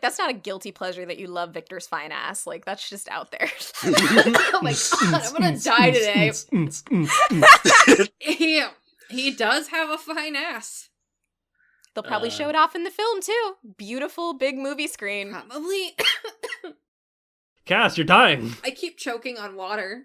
That's not a guilty pleasure that you love Victor's fine ass. Like, that's just out there. Oh my god, I'm gonna die today. He does have a fine ass. They'll probably show it off in the film, too. Beautiful, big movie screen. Probably. Cass, you're dying. I keep choking on water.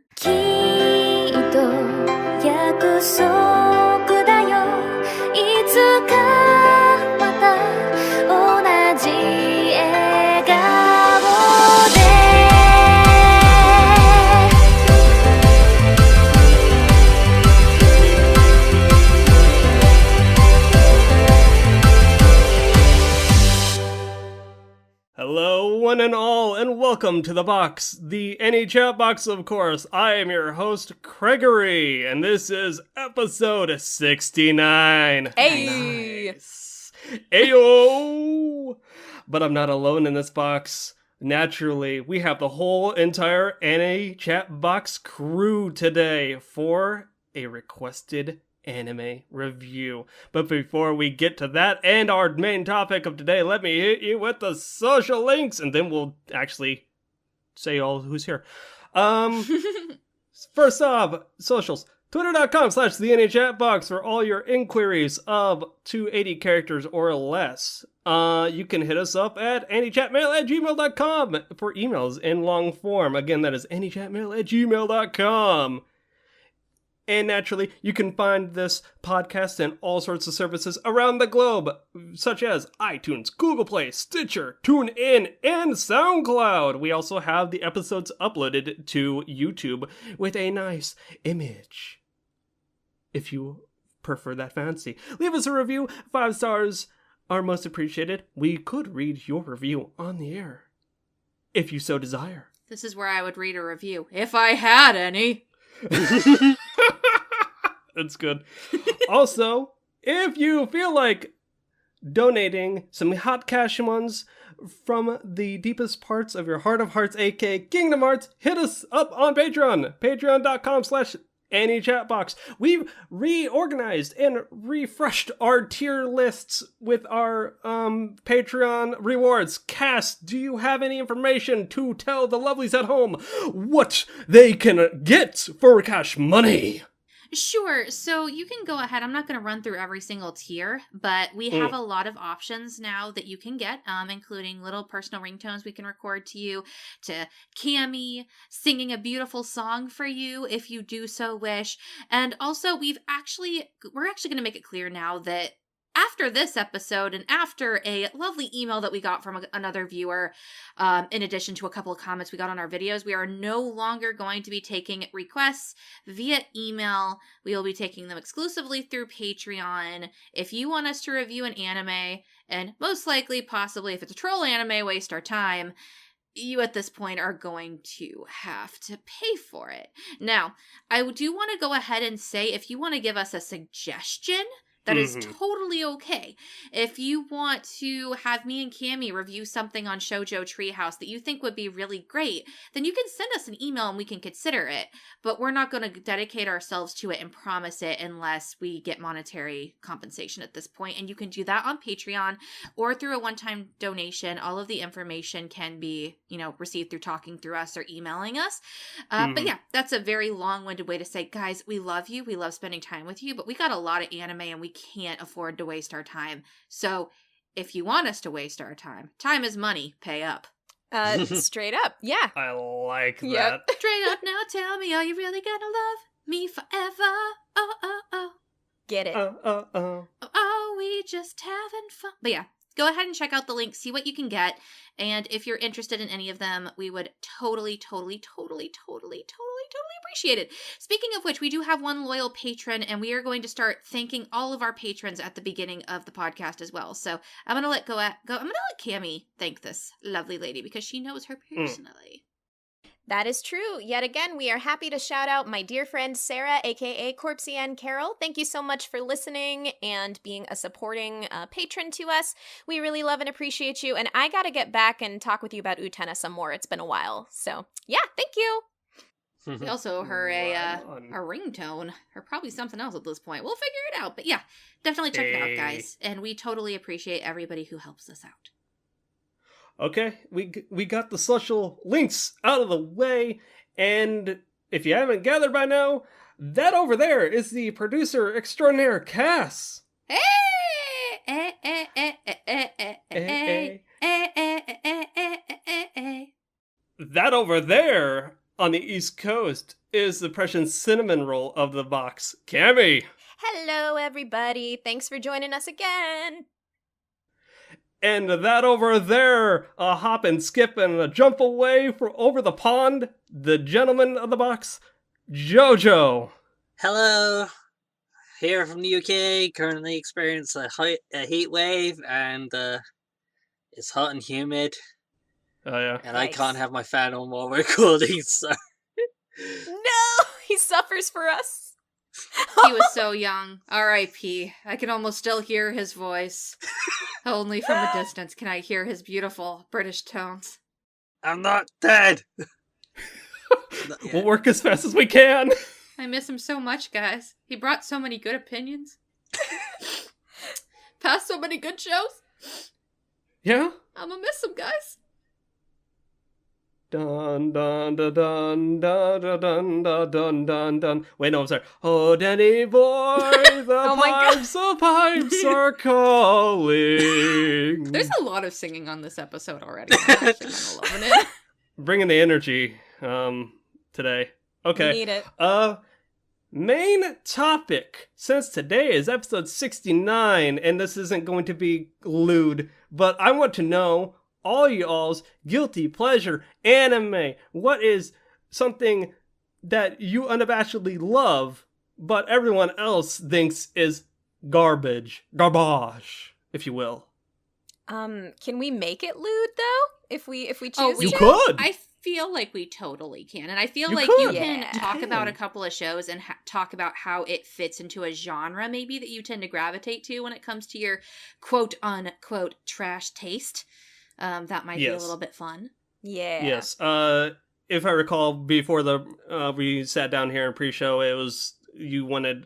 Hello, one and all, and welcome to The Box, the Any Chat Box, of course. I am your host, Gregory, and this is episode 69. Hey! Nice. Ayo! But I'm not alone in this box. Naturally, we have the whole entire Any Chat Box crew today for a requested anime review. But before we get to that and our main topic of today, let me hit you with the social links, and then we'll actually say all who's here. First off, socials. Twitter.com/TheNHChatBox for all your inquiries of 280 characters or less. You can hit us up at anychatmail@gmail.com for emails in long form. Again, that is anychatmail@gmail.com. And naturally, you can find this podcast in all sorts of services around the globe, such as iTunes, Google Play, Stitcher, TuneIn, and SoundCloud. We also have the episodes uploaded to YouTube with a nice image, if you prefer that fancy. Leave us a review. 5 stars are most appreciated. We could read your review on the air, if you so desire. This is where I would read a review, if I had any. That's good. Also, if you feel like donating some hot cash ones from the deepest parts of your heart of hearts, aka Kingdom Hearts, hit us up on Patreon. Patreon.com/AnyChatBox. We've reorganized and refreshed our tier lists with our Patreon rewards. Cass, do you have any information to tell the lovelies at home what they can get for cash money? Sure, so you can go ahead. I'm not going to run through every single tier, but we have a lot of options now that you can get, including little personal ringtones we can record to you, to Cami singing a beautiful song for you if you do so wish. And also, we're actually going to make it clear now that after this episode and after a lovely email that we got from another viewer, in addition to a couple of comments we got on our videos, we are no longer going to be taking requests via email. We will be taking them exclusively through Patreon. If you want us to review an anime, and most likely, possibly, if it's a troll anime, waste our time, you at this point are going to have to pay for it. Now, I do want to go ahead and say, if you want to give us a suggestion, that is totally okay. If you want to have me and Cami review something on Shoujo Treehouse that you think would be really great, then you can send us an email and we can consider it. But we're not going to dedicate ourselves to it and promise it unless we get monetary compensation at this point. And you can do that on Patreon or through a one-time donation. All of the information can be, received through talking through us or emailing us. But yeah, that's a very long-winded way to say, guys, we love you. We love spending time with you, but we got a lot of anime and we can't afford to waste our time. So if you want us to waste our time is money, pay up. Straight up, yeah. I like that. Yep. Straight up now, tell me, are you really gonna love me forever? Oh. Get it. Oh, we just having fun. But yeah, go ahead and check out the link, see what you can get. And if you're interested in any of them, we would totally appreciate it. Speaking of which, we do have one loyal patron, and we are going to start thanking all of our patrons at the beginning of the podcast as well. So I'm going to let Cami thank this lovely lady because she knows her personally. That is true. Yet again, we are happy to shout out my dear friend Sarah, aka Corpsey and Carol. Thank you so much for listening and being a supporting patron to us. We really love and appreciate you. And I got to get back and talk with you about Utena some more. It's been a while. So yeah, thank you. We also owe her a ringtone, or probably something else at this point. We'll figure it out. But yeah, definitely check it out, guys. And we totally appreciate everybody who helps us out. Okay, we got the social links out of the way, and if you haven't gathered by now, that over there is the producer extraordinaire, Cass. Hey! That over there on the East Coast is the Prussian cinnamon roll of the box, Cammy. Hello, everybody. Thanks for joining us again. And that over there, a hop and skip and a jump away over the pond, the gentleman of the box, Jojo. Hello, here from the UK, currently experiencing a heat wave, and it's hot and humid, Oh, yeah. and I Nice. can't have my fan on while we're recording, so... No, he suffers for us. He was so young. R.I.P. I can almost still hear his voice. Only from a distance can I hear his beautiful British tones. I'm not dead! Not yet. We'll work as fast as we can. I miss him so much, guys. He brought so many good opinions. Passed so many good shows. Yeah? I'm gonna miss him, guys. Dun dun dun dun dun dun dun dun dun dun. Wait, no, I'm sorry. Oh, Danny boy, the Oh my God. the pipes are calling. There's a lot of singing on this episode already. I'm actually kind of loving it. Bringing the energy, today. Okay. We need it. Main topic. Since today is episode 69, and this isn't going to be lewd, but I want to know all y'all's guilty pleasure anime. What is something that you unabashedly love, but everyone else thinks is garbage, if you will? Can we make it lewd though? If we choose Oh, to? we You could. I feel like we totally can. And I feel You like could. you can Yeah. talk You about a can. couple of shows and talk about how it fits into a genre maybe that you tend to gravitate to when it comes to your quote-unquote trash taste. That might be a Yes. little bit fun. Yeah. Yes. If I recall, before we sat down here in pre-show, it was you wanted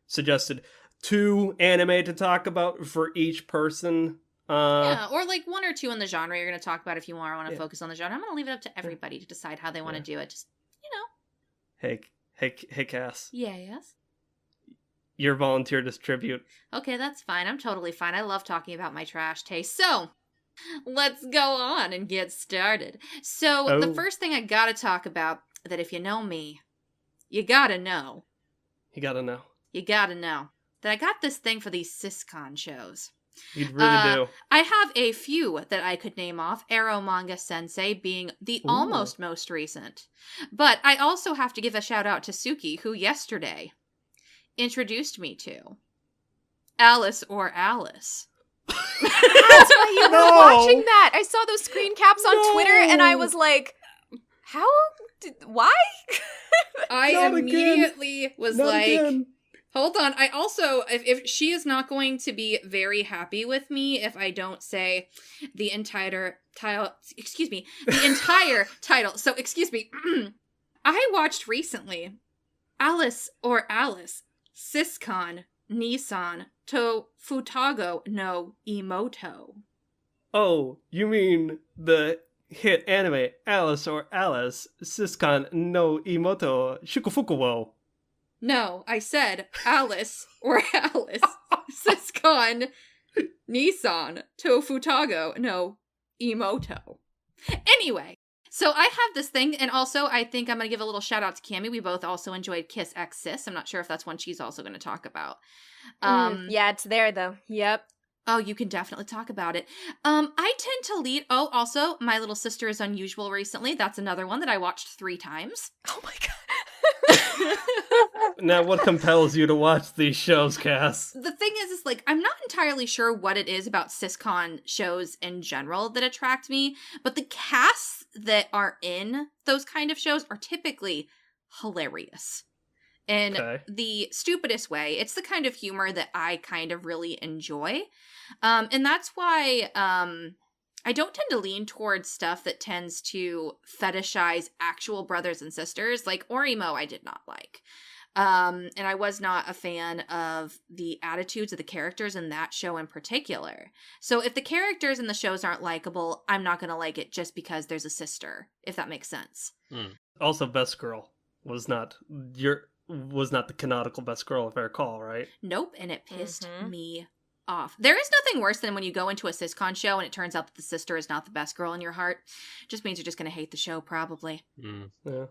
suggested 2 anime to talk about for each person. Yeah, or like 1 or 2 in the genre you're going to talk about if you want to Yeah. focus on the genre. I'm going to leave it up to everybody to decide how they want to do it. Just, Hey, Cass, yes. you're volunteered as tribute. Okay, that's fine. I'm totally fine. I love talking about my trash taste. So, let's go on and get started. So, the Oh. first thing I gotta talk about, that if you know me, you gotta know, You gotta know. that I got this thing for these Siscon shows. You really do. I have a few that I could name off, Arrow Manga Sensei being the Ooh. almost most recent. But I also have to give a shout out to Suki, who yesterday introduced me to Alice or Alice. That's why you were No. watching that. I saw those screen caps on Twitter and I was like, why? I Not again. immediately was Not like, again. hold on. I also, if she is not going to be very happy with me if I don't say the entire title, the entire title. So, excuse me. I watched recently Alice or Alice, Siscon, Nissan, to Futago no Imoto. Oh, you mean the hit anime Alice or Alice, Siscon no Imoto, Shukufuku wo. No, I said Alice or Alice, Siscon, Nissan, to Futago no Imoto. Anyway, so I have this thing, and also I think I'm going to give a little shout out to Cammy. We both also enjoyed Kiss X Sis. I'm not sure if that's one she's also going to talk about. Yeah, it's there though. Yep. Oh, you can definitely talk about it. I tend to lead. Oh, also, My Little Sister is Unusual recently. That's another one that I watched 3 times. Oh my god. Now, what compels you to watch these shows, Cass? The thing is like, I'm not entirely sure what it is about Siscon shows in general that attract me, but the casts that are in those kind of shows are typically hilarious. In Okay. the stupidest way. It's the kind of humor that I kind of really enjoy. And that's why I don't tend to lean towards stuff that tends to fetishize actual brothers and sisters. Like Orimo I did not like. And I was not a fan of the attitudes of the characters in that show in particular. So if the characters in the shows aren't likable, I'm not going to like it just because there's a sister, if that makes sense. Also, Best Girl was not the canonical Best Girl, if I recall, right? Nope, and it pissed me off. There is nothing worse than when you go into a sitcom show and it turns out that the sister is not the best girl in your heart. Just means you're just going to hate the show, probably. Yeah.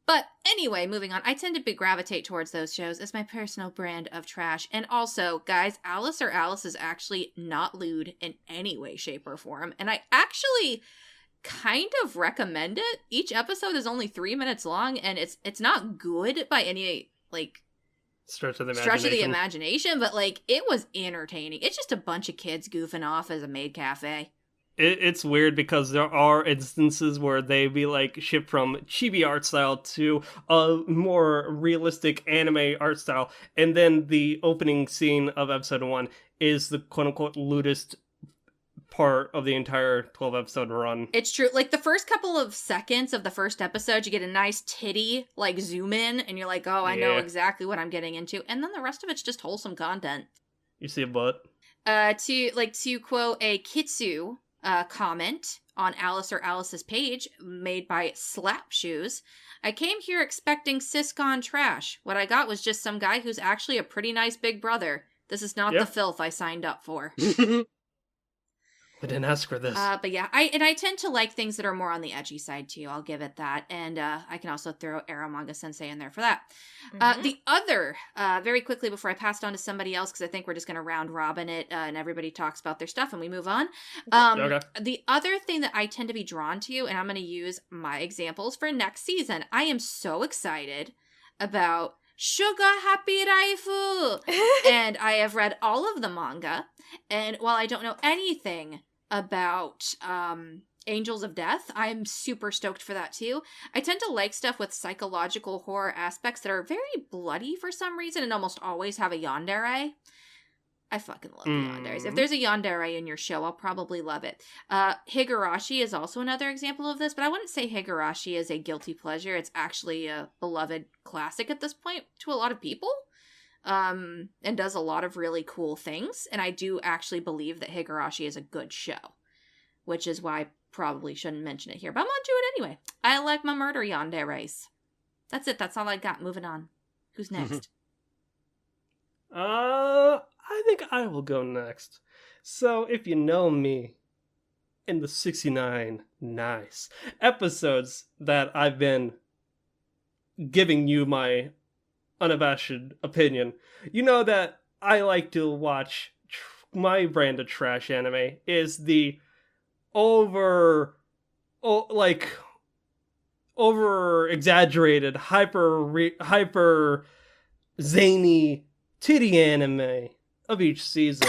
But anyway, moving on. I tend to gravitate towards those shows as my personal brand of trash. And also, guys, Alice is actually not lewd in any way, shape, or form. And I actually kind of recommend it. Each episode is only 3 minutes long, and it's not good by any, like, stretch of the imagination, but, like, it was entertaining. It's just a bunch of kids goofing off as a maid cafe. It's weird because there are instances where they be like shipped from chibi art style to a more realistic anime art style, and then the opening scene of episode 1 is the quote-unquote lewdest part of the entire 12 episode run. It's true. Like, the first couple of seconds of the first episode, you get a nice titty, like, zoom in, and you're like, oh, I know exactly what I'm getting into. And then the rest of it's just wholesome content. You see a butt? To quote a Kitsu comment on Alice's page made by Slap Shoes, I came here expecting siscon trash. What I got was just some guy who's actually a pretty nice big brother. This is not the filth I signed up for. We didn't ask for this. But yeah, I tend to like things that are more on the edgy side too. I'll give it that, and I can also throw Arrow Manga Sensei in there for that. The other, very quickly before I pass it on to somebody else, because I think we're just going to round robin it, and everybody talks about their stuff, and we move on. Okay. The other thing that I tend to be drawn to, and I'm going to use my examples for next season. I am so excited about Sugar Happy Raifu, and I have read all of the manga. And while I don't know anything about Angels of Death, I'm super stoked for that too. I tend to like stuff with psychological horror aspects that are very bloody for some reason and almost always have a yandere. I fucking love the yanderes. If there's a yandere in your show, I'll probably love it. Higurashi is also another example of this, but I wouldn't say Higurashi is a guilty pleasure. It's actually a beloved classic at this point to a lot of people. And does a lot of really cool things. And I do actually believe that Higurashi is a good show, which is why I probably shouldn't mention it here, but I'm gonna do it anyway. I like my murder yanderes. That's it. That's all I got. Moving on. Who's next? I think I will go next. So, if you know me, in the 69 nice episodes that I've been giving you my unabashed opinion, you know that I like to watch my brand of trash anime is the over exaggerated, hyper zany titty anime of each season.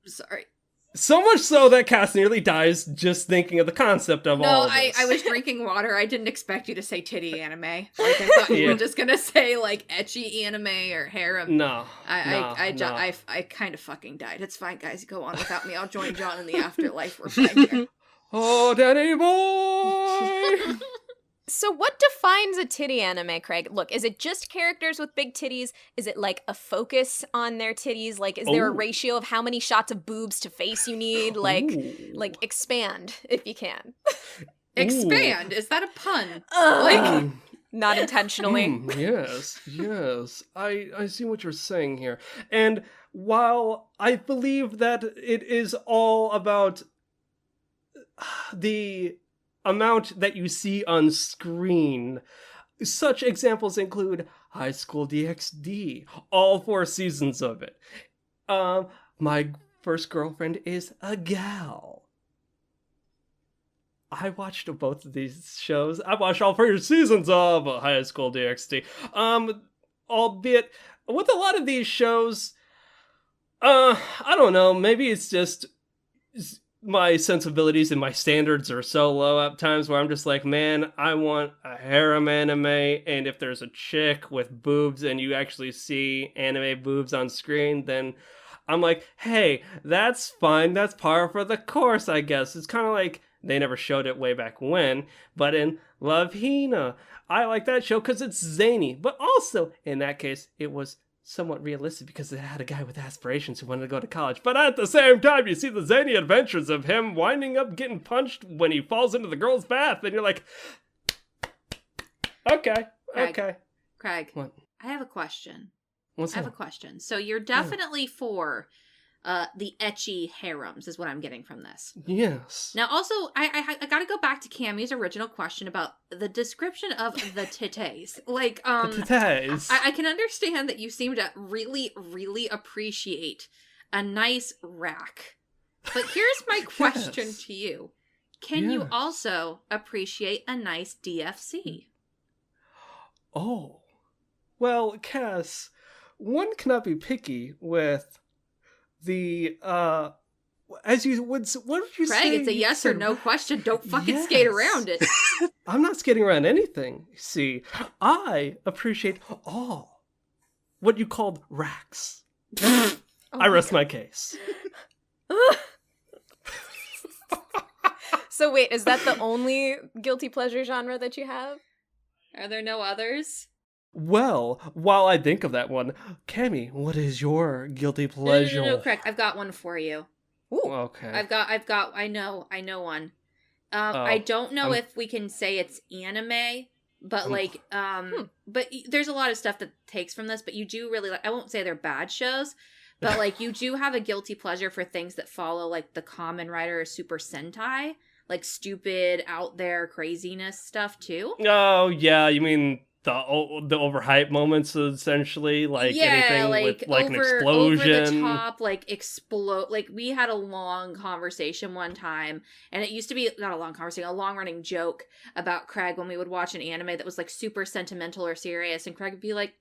Sorry. So much so that Cass nearly dies just thinking of the concept of all of this. I was drinking water. I didn't expect you to say titty anime. Like, I thought you were just gonna say, like, ecchi anime or harem. No. I kind of fucking died. It's fine, guys. Go on without me. I'll join John in the afterlife. We're fine here. Oh, Danny boy! So what defines a titty anime, Craig? Look, is it just characters with big titties? Is it like a focus on their titties? Like, is there a ratio of how many shots of boobs to face you need? Like expand if you can. Expand? Is that a pun? Like, not intentionally. Yes. I see what you're saying here. And while I believe that it is all about the amount that you see on screen, such examples include High School DxD, all 4 seasons of it. My First Girlfriend is a Gal. I watched both of these shows. I watched all 4 seasons of High School DxD. Albeit, with a lot of these shows, I don't know, maybe it's just my sensibilities and my standards are so low at times where I'm just like, man, I want a harem anime, and if there's a chick with boobs and you actually see anime boobs on screen, then I'm like, hey, that's fine. That's par for the course, I guess. It's kind of like they never showed it way back when, but in Love Hina, I like that show because it's zany. But also, in that case, it was somewhat realistic because it had a guy with aspirations who wanted to go to college. But at the same time, you see the zany adventures of him winding up getting punched when he falls into the girl's bath, and you're like, okay, okay. Craig, What? I have a question. What's I have up? a question. So you're definitely for the ecchi harems is what I'm getting from this. Yes. Now, also, I got to go back to Cammy's original question about the description of the titties. Like, The titties. I can understand that you seem to really, really appreciate a nice rack. But here's my question Yes. to you. Can you Yes. also appreciate a nice DFC? Oh. Well, Cass, one cannot be picky with the, as you would, what would you say? Craig, it's a You yes or said- no question. Don't fucking Yes. skate around it. I'm not skating around anything. See, I appreciate all what you called racks. I rest my case. So wait, is that the only guilty pleasure genre that you have? Are there no others? Well, while I think of that one, Cammy, what is your guilty pleasure? No, Craig. I've got one for you. Ooh. Okay. I know one. I don't know I'm- if we can say it's anime, but Ooh. like, but there's a lot of stuff that takes from this, but you do really like, I won't say they're bad shows, but like you do have a guilty pleasure for things that follow like the Kamen Rider or Super Sentai, like stupid out there craziness stuff too. Oh, yeah, you mean the overhype moments, essentially? Like anything with like an explosion? over the top, like explode. Like we had a long conversation one time, and it used to be not a long conversation, a long running joke about Craig when we would watch an anime that was like super sentimental or serious, and Craig would be like,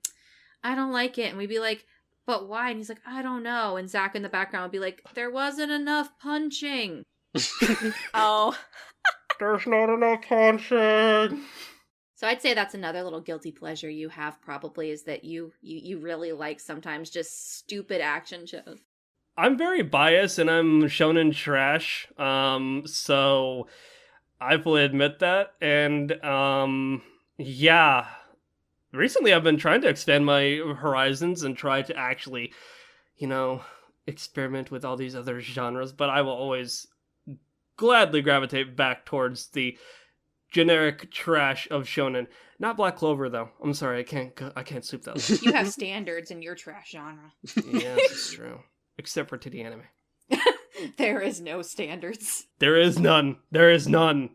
"I don't like it," and we'd be like, "But why?" And he's like, "I don't know." And Zach in the background would be like, "There wasn't enough punching." Oh. There's not enough punching. So I'd say that's another little guilty pleasure you have probably is that you really like sometimes just stupid action shows. I'm very biased and I'm shonen trash. So I fully admit that. And yeah. Recently I've been trying to extend my horizons and try to actually, experiment with all these other genres, but I will always gladly gravitate back towards the generic trash of shonen. Not Black Clover though. I'm sorry, I can't soup that up. You have standards in your trash genre. Yeah, it's true. Except for titty anime. There is no standards. There is none. There is none.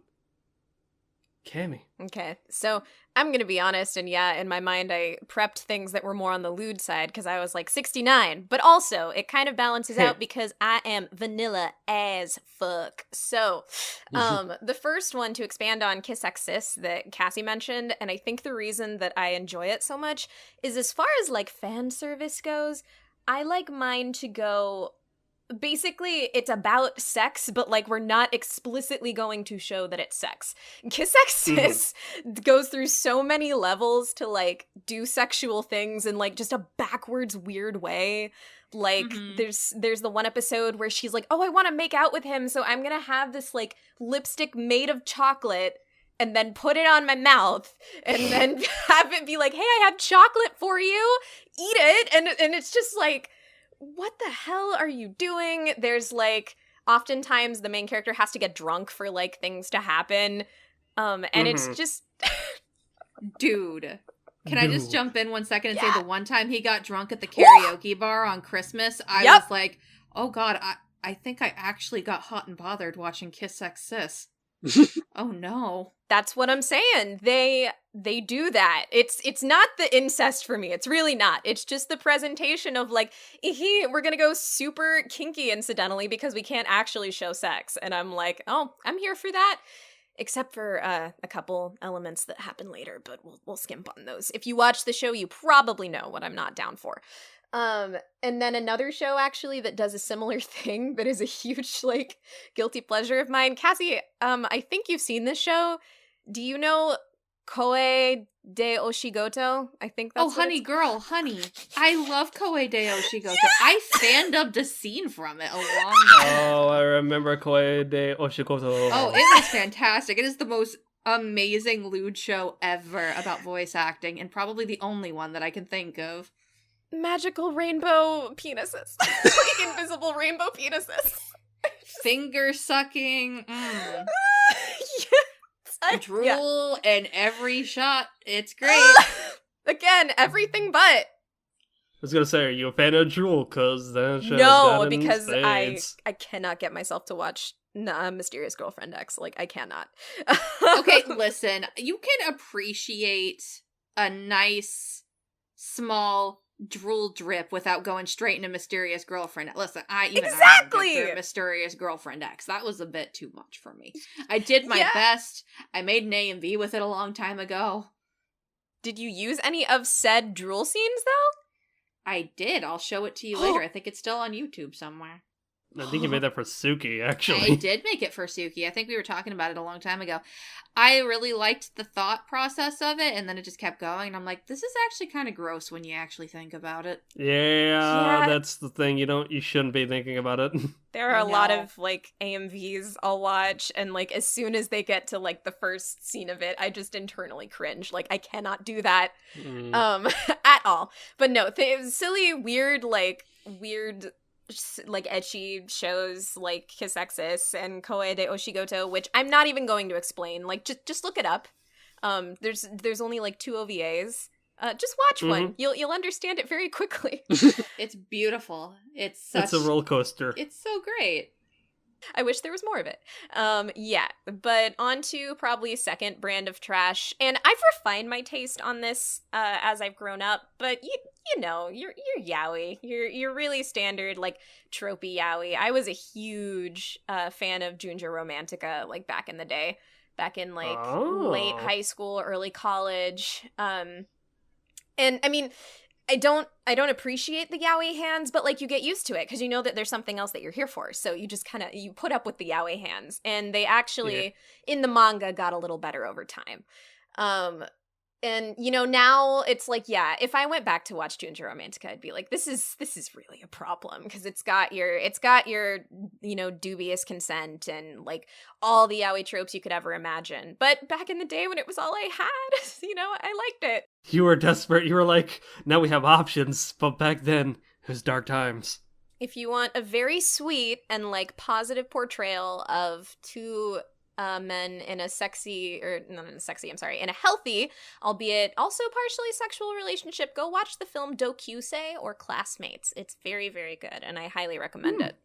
Cammy. Okay, so I'm gonna be honest, and yeah, in my mind I prepped things that were more on the lewd side because I was like 69, but also it kind of balances out because I am vanilla as fuck. So, the first one to expand on Kiss X Sis that Cassie mentioned, and I think the reason that I enjoy it so much is as far as like fan service goes, I like mine to go. Basically, it's about sex, but like we're not explicitly going to show that it's sex. Kiss X Sis goes through so many levels to like do sexual things in like just a backwards weird way. Like there's the one episode where she's like, "Oh, I want to make out with him, so I'm gonna have this like lipstick made of chocolate." And then put it on my mouth, and then have it be like, "Hey, I have chocolate for you. Eat it." And it's just like, what the hell are you doing? There's like, oftentimes the main character has to get drunk for like things to happen. And it's just, Dude. Can I just Dude. jump in 1 second and Yeah. say the one time he got drunk at the karaoke bar on Christmas, I Yep. was like, oh god, I think I actually got hot and bothered watching Kiss X Sis. Oh no. that's what I'm saying. They do that. It's not the incest for me. It's really not. It's just the presentation of like, we're gonna go super kinky incidentally because we can't actually show sex. And I'm like, oh, I'm here for that. Except for a couple elements that happen later, but we'll skimp on those. If you watch the show, you probably know what I'm not down for. And then another show actually that does a similar thing that is a huge like guilty pleasure of mine. Cassie, I think you've seen this show. Do you know Koei de Oshigoto. I think that's Oh, honey girl, honey. I love Koei de Oshigoto. I fanned a scene from it a long time Oh, ago. I remember Koei de Oshikoto. Oh, it was fantastic. It is the most amazing lewd show ever about voice acting, and probably the only one that I can think of. Magical rainbow penises. Like invisible rainbow penises. Finger sucking. Yes. Drool in every shot. It's great. Again, everything but. I was gonna say, are you a fan of Jewel? Cause that show's No, got in because spades. I cannot get myself to watch Mysterious Girlfriend X. Like, I cannot. Okay, listen. You can appreciate a nice, small drool drip without going straight into Mysterious Girlfriend. Listen, I Exactly! get Mysterious Girlfriend X. That was a bit too much for me. I did my best. I made an A and B with it a long time ago. Did you use any of said drool scenes, though? I did. I'll show it to you later. I think it's still on YouTube somewhere. I think you made that for Suki, actually. I did make it for Suki. I think we were talking about it a long time ago. I really liked the thought process of it, and then it just kept going, and I'm like, this is actually kind of gross when you actually think about it. Yeah, that's the thing. You shouldn't be thinking about it. There are a lot of, like, AMVs I'll watch, and, like, as soon as they get to, like, the first scene of it, I just internally cringe. Like, I cannot do that, at all. But no, silly, weird, like, ecchi shows like Kisexis and Koei de Oshigoto, which I'm not even going to explain. Like, just look it up. There's only like 2 OVAs. Just watch one. You'll understand it very quickly. It's beautiful. It's a roller coaster. It's so great. I wish there was more of it. Yeah, but on to probably second brand of trash. And I've refined my taste on this as I've grown up, but you know, you're yaoi. You're really standard, like, tropey yaoi. I was a huge fan of Junjo Romantica, like, back in the day. Back in, like, late high school, early college. And, I mean, I don't appreciate the yaoi hands, but, like, you get used to it because you know that there's something else that you're here for. So you just kind of, you put up with the yaoi hands. And they actually, in the manga, got a little better over time. And, you know, now it's like, yeah, if I went back to watch Junjo Romantica, I'd be like, this is really a problem because it's got your, you know, dubious consent and, like, all the yaoi tropes you could ever imagine. But back in the day when it was all I had, you know, I liked it. You were desperate. You were like, now we have options. But back then, it was dark times. If you want a very sweet and, like, positive portrayal of 2 men in a in a healthy, albeit also partially sexual relationship, go watch the film Dokyusei or Classmates. It's very, very good, and I highly recommend it.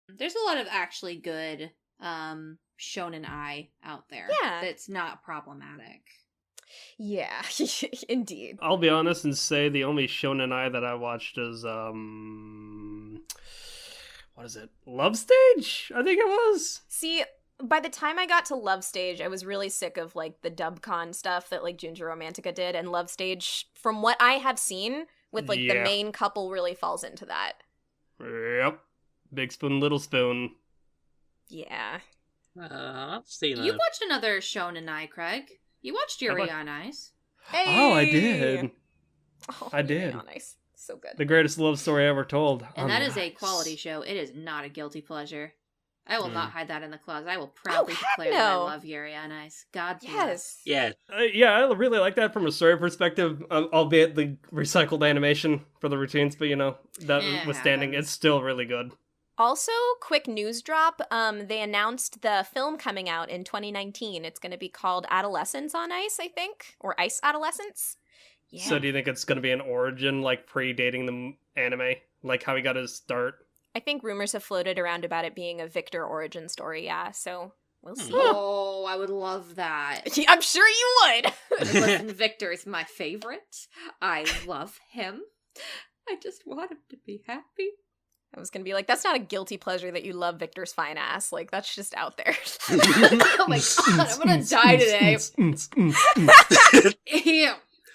There's a lot of actually good shonen ai out there. Yeah. That's not problematic. Yeah, indeed. I'll be honest and say the only shonen ai that I watched is what is it? Love Stage? I think it was. See, by the time I got to Love Stage, I was really sick of, like, the dubcon stuff that, like, Junjo Romantica did, and Love Stage, from what I have seen, with, like, the main couple really falls into that. Yep. Big spoon, little spoon. Yeah. I've seen You watched another shonen ai, Craig. You watched Yuri on Ice. Hey! Oh, I did. Oh, I did. Oh, nice. So good. The greatest love story ever told. And that is a quality show. It is not a guilty pleasure. I will not hide that in the closet. I will proudly declare that I love Yuri on Ice. God bless. Yes. Yeah. Yeah, I really like that from a story perspective, albeit the recycled animation for the routines, but, you know, that notwithstanding, it's still really good. Also, quick news drop, they announced the film coming out in 2019. It's going to be called Adolescence on Ice, I think, or Ice Adolescence. Yeah. So do you think it's going to be an origin, like, predating the anime? Like, how he got his start? I think rumors have floated around about it being a Victor origin story, yeah, so we'll see. Oh, I would love that. I'm sure you would! Listen, Victor is my favorite. I love him. I just want him to be happy. I was gonna be like, that's not a guilty pleasure that you love Victor's fine ass. Like, that's just out there. Oh my god, I'm gonna die today.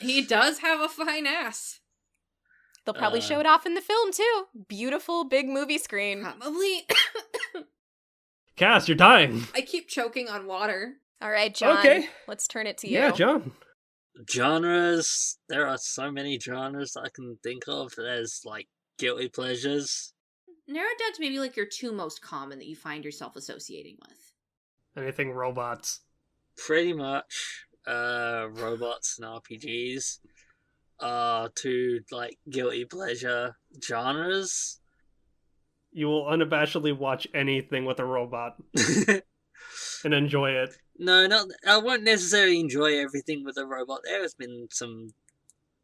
He does have a fine ass. They'll probably show it off in the film, too. Beautiful, big movie screen. Probably. Cass, you're dying. I keep choking on water. All right, John. Okay. Let's turn it to you. Yeah, John. Genres. There are so many genres I can think of. There's like guilty pleasures. Narrow it down to maybe like your two most common that you find yourself associating with. Anything robots. Pretty much robots and RPGs are two like guilty pleasure genres. You will unabashedly watch anything with a robot and enjoy it. No, I won't necessarily enjoy everything with a robot. There has been some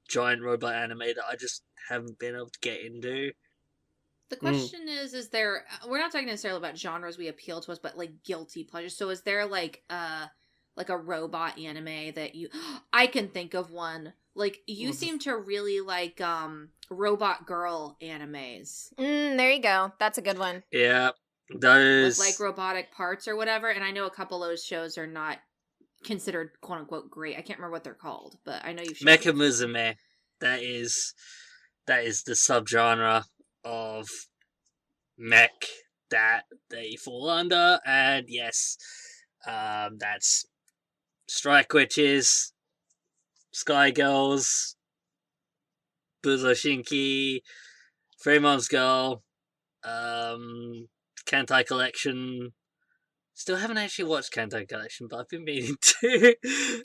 giant robot anime that I just haven't been able to get into. The question is there, we're not talking necessarily about genres we appeal to us, but like guilty pleasures. So is there like a robot anime that you, I can think of one. Like you seem to really like robot girl animes. There you go. That's a good one. Yeah, those With like robotic parts or whatever. And I know a couple of those shows are not considered quote unquote great. I can't remember what they're called, but I know you've shown Mecha Musume. That is the subgenre of mech that they fall under, and yes, that's Strike Witches, Sky Girls, Buzoshinki, Fremont Girl, Kantai Collection. Still haven't actually watched Kantai Collection, but I've been meaning to.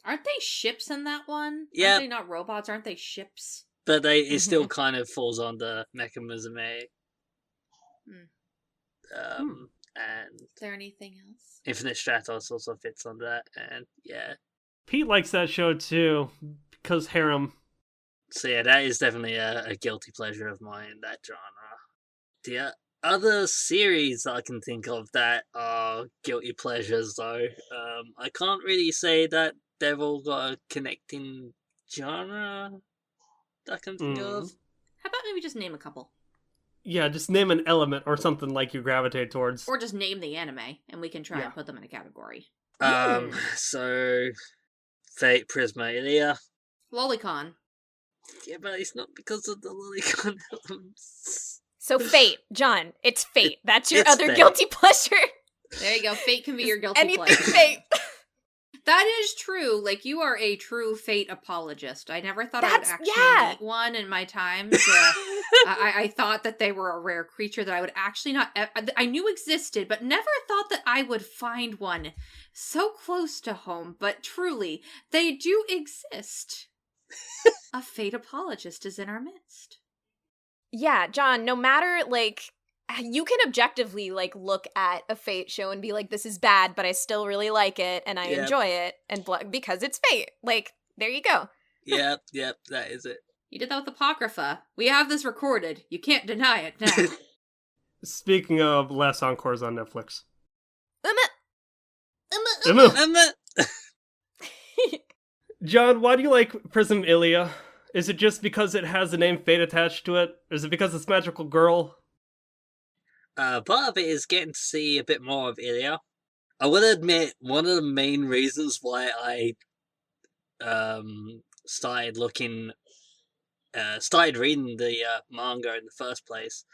Aren't they ships in that one? Yeah. Aren't they not robots? Aren't they ships? But it still kind of falls under Mecha Musume. And Is there anything else? Infinite Stratos also fits on that, and yeah. Pete likes that show too, because harem. So yeah, that is definitely a guilty pleasure of mine, that genre. The other series I can think of that are guilty pleasures, though, I can't really say that they've all got a connecting genre that I can think of. How about maybe just name a couple? Yeah, just name an element or something like you gravitate towards. Or just name the anime, and we can try and put them in a category. So Fate Prisma Ilia. Lolicon. Yeah, but it's not because of the Lolicon elements. So Fate, John. It's Fate. That's your It's other Fate. guilty pleasure. There you go. Fate can be your guilty Anything pleasure. Fate. That is true. Like, you are a true Fate apologist. I never thought I would That's- actually yeah. meet one in my time. I thought that they were a rare creature that I would actually not... I knew existed, but never thought that I would find one so close to home. But truly, they do exist. A Fate apologist is in our midst. Yeah, John, no matter, like, you can objectively, like, look at a Fate show and be like, this is bad, but I still really like it, and I enjoy it, and because it's Fate. Like, there you go. Yep, that is it. You did that with Apocrypha. We have this recorded. You can't deny it now. Speaking of last encores on Netflix. John, why do you like Prism Ilia? Is it just because it has the name Fate attached to it? Is it because it's magical girl? Part of it is getting to see a bit more of Ilia. I will admit, one of the main reasons why I started reading the manga in the first place,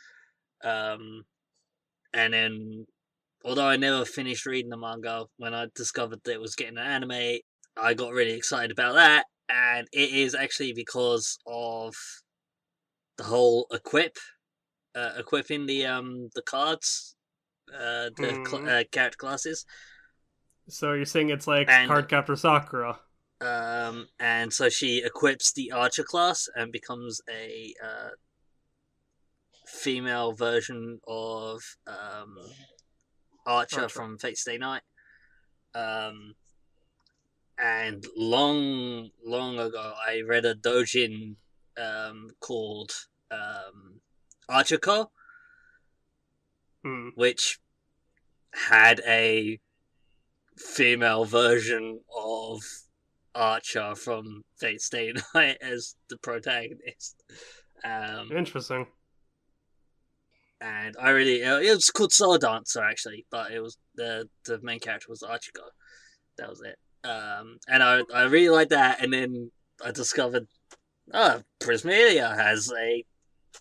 and then, although I never finished reading the manga, when I discovered that it was getting an anime, I got really excited about that, and it is actually because of the whole equipping the cards, character classes. So you're saying it's like And- Cardcaptor Sakura. And so she equips the archer class and becomes a female version of Archer from Fate Stay Night. And long ago, I read a doujin called Archer-ko, which had a female version of Archer from Fate Stay Night as the protagonist. Interesting. And I really, it was called Soul Dancer actually, but it was the main character was Archer-ko. That was it. And I really liked that, and then I discovered, Prisma has a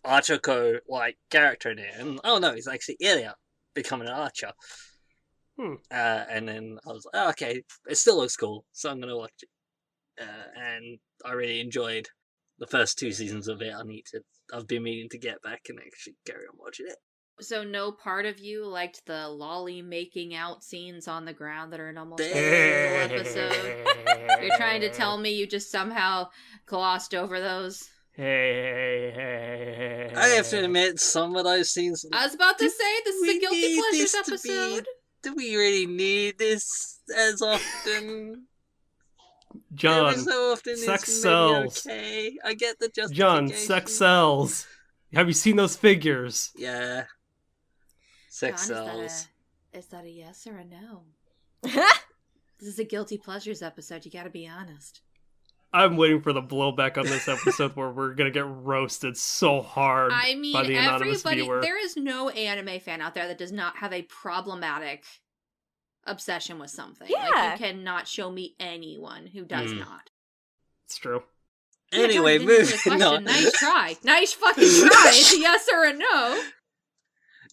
Archer-ko like character in it, and oh no, he's actually Ilia becoming an archer. And then I was like, oh, okay, it still looks cool, so I'm gonna watch it. And I really enjoyed the first 2 seasons of it. I've been meaning to get back and actually carry on watching it. So no part of you liked the lolly making out scenes on the ground that are in almost every single episode? You're trying to tell me you just somehow glossed over those? Hey. I have to admit, some of those scenes. I was about to say, this is a Guilty Pleasures episode. Do we really need this as often? John, Every so often sex it's sells. maybe okay. I get the justification. John, sex sells. Have you seen those figures? Yeah. Sex John, sells. Is that a yes or a no? This is a Guilty Pleasures episode, you gotta be honest. I'm waiting for the blowback on this episode where we're gonna get roasted so hard by the anonymous viewer. There is no anime fan out there that does not have a problematic obsession with something. Yeah. Like, you cannot show me anyone who does not. It's true. Anyway, John, didn't answer the moving question. on. Nice try. Nice fucking try. It's a yes or a no.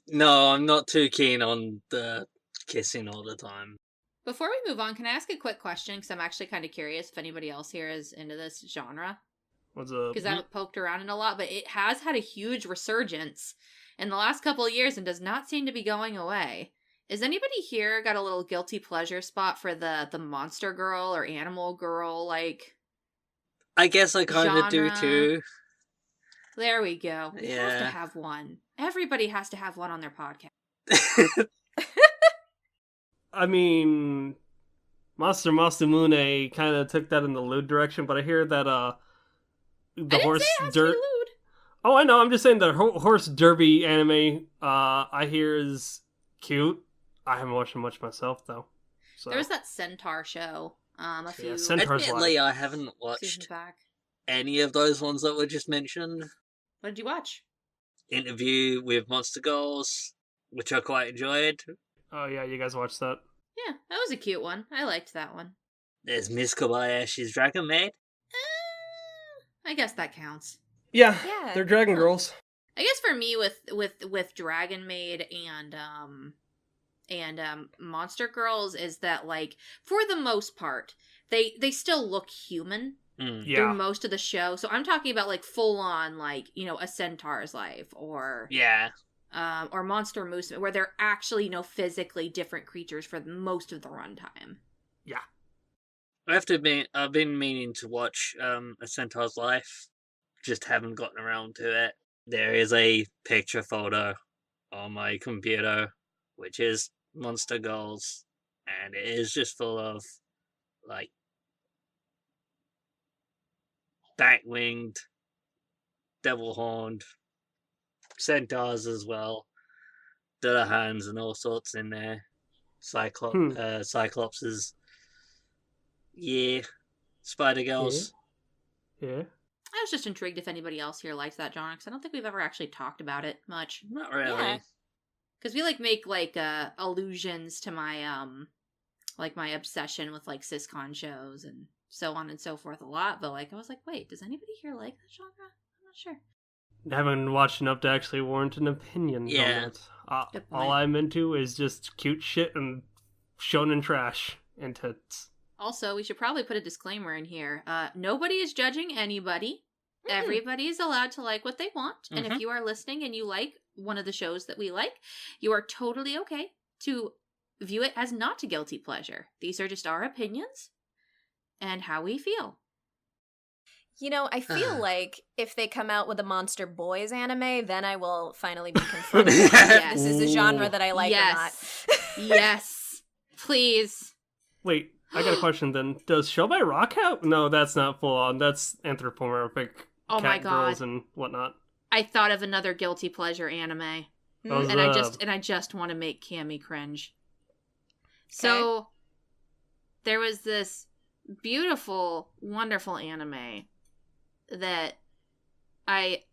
No, I'm not too keen on the kissing all the time. Before we move on, can I ask a quick question? Because I'm actually kind of curious if anybody else here is into this genre. What's up? Because I haven't poked around in a lot, but it has had a huge resurgence in the last couple of years and does not seem to be going away. Is anybody here got a little guilty pleasure spot for the monster girl or animal girl, like, I guess I kind of do genre? too. There we go. We have to Yeah. have one. Everybody has to have one on their podcast. I mean, Monster Masamune kind of took that in the lewd direction, but I hear that the horse dirt. Oh, I know. I'm just saying the horse derby anime. I hear is cute. I haven't watched it much myself though. So. There was that Centaur show. A few Centaur's Admittedly, life. I haven't seasons watched back. any of those ones that were just mentioned. What did you watch? Interview with Monster Girls, which I quite enjoyed. Oh yeah, you guys watched that? Yeah, that was a cute one. I liked that one. There's Miss Kobayashi's Dragon Maid. I guess that counts. Yeah, Yeah. they're Dragon Girls. I guess for me with Dragon Maid and Monster Girls is that, like, for the most part they still look human through Yeah, most of the show. So I'm talking about, like, full on, like, you know, A Centaur's Life or Monster Moose, where they're actually, you know, physically different creatures for most of the runtime. yeah. I have to admit, I've been meaning to watch A Centaur's Life, just haven't gotten around to it. There is a picture folder on my computer, which is Monster Girls, and it is just full of, like, bat-winged, devil-horned, centaurs as well, hands and all sorts in there. Cyclopses. Yeah. Spider Girls. Yeah. I was just intrigued if anybody else here likes that genre, because I don't think we've ever actually talked about it much. Not really. Yeah. Because we, like, make, like, allusions to my, like, my obsession with, like, siscon shows and so on and so forth a lot, but, like, I was like, wait, does anybody here like that genre? I'm not sure. Haven't watched enough to actually warrant an opinion Yeah. on it. Good point. All I'm into is just cute shit and shonen trash and tits. Also, we should probably put a disclaimer in here. Nobody is judging anybody. Everybody is allowed to like what they want. And if you are listening and you like one of the shows that we like, you are totally okay to view it as not a guilty pleasure. These are just our opinions and how we feel. You know, I feel like if they come out with a Monster Boys anime, then I will finally be confronted with if this is a genre that I like or not. Yes. Please. Wait, I got a question then. Does Show by Rock have? No, that's not full on. That's anthropomorphic Oh my cat god. girls and whatnot. I thought of another guilty pleasure anime. Those, And I just want to make Cammy cringe. So there was this beautiful, wonderful anime that I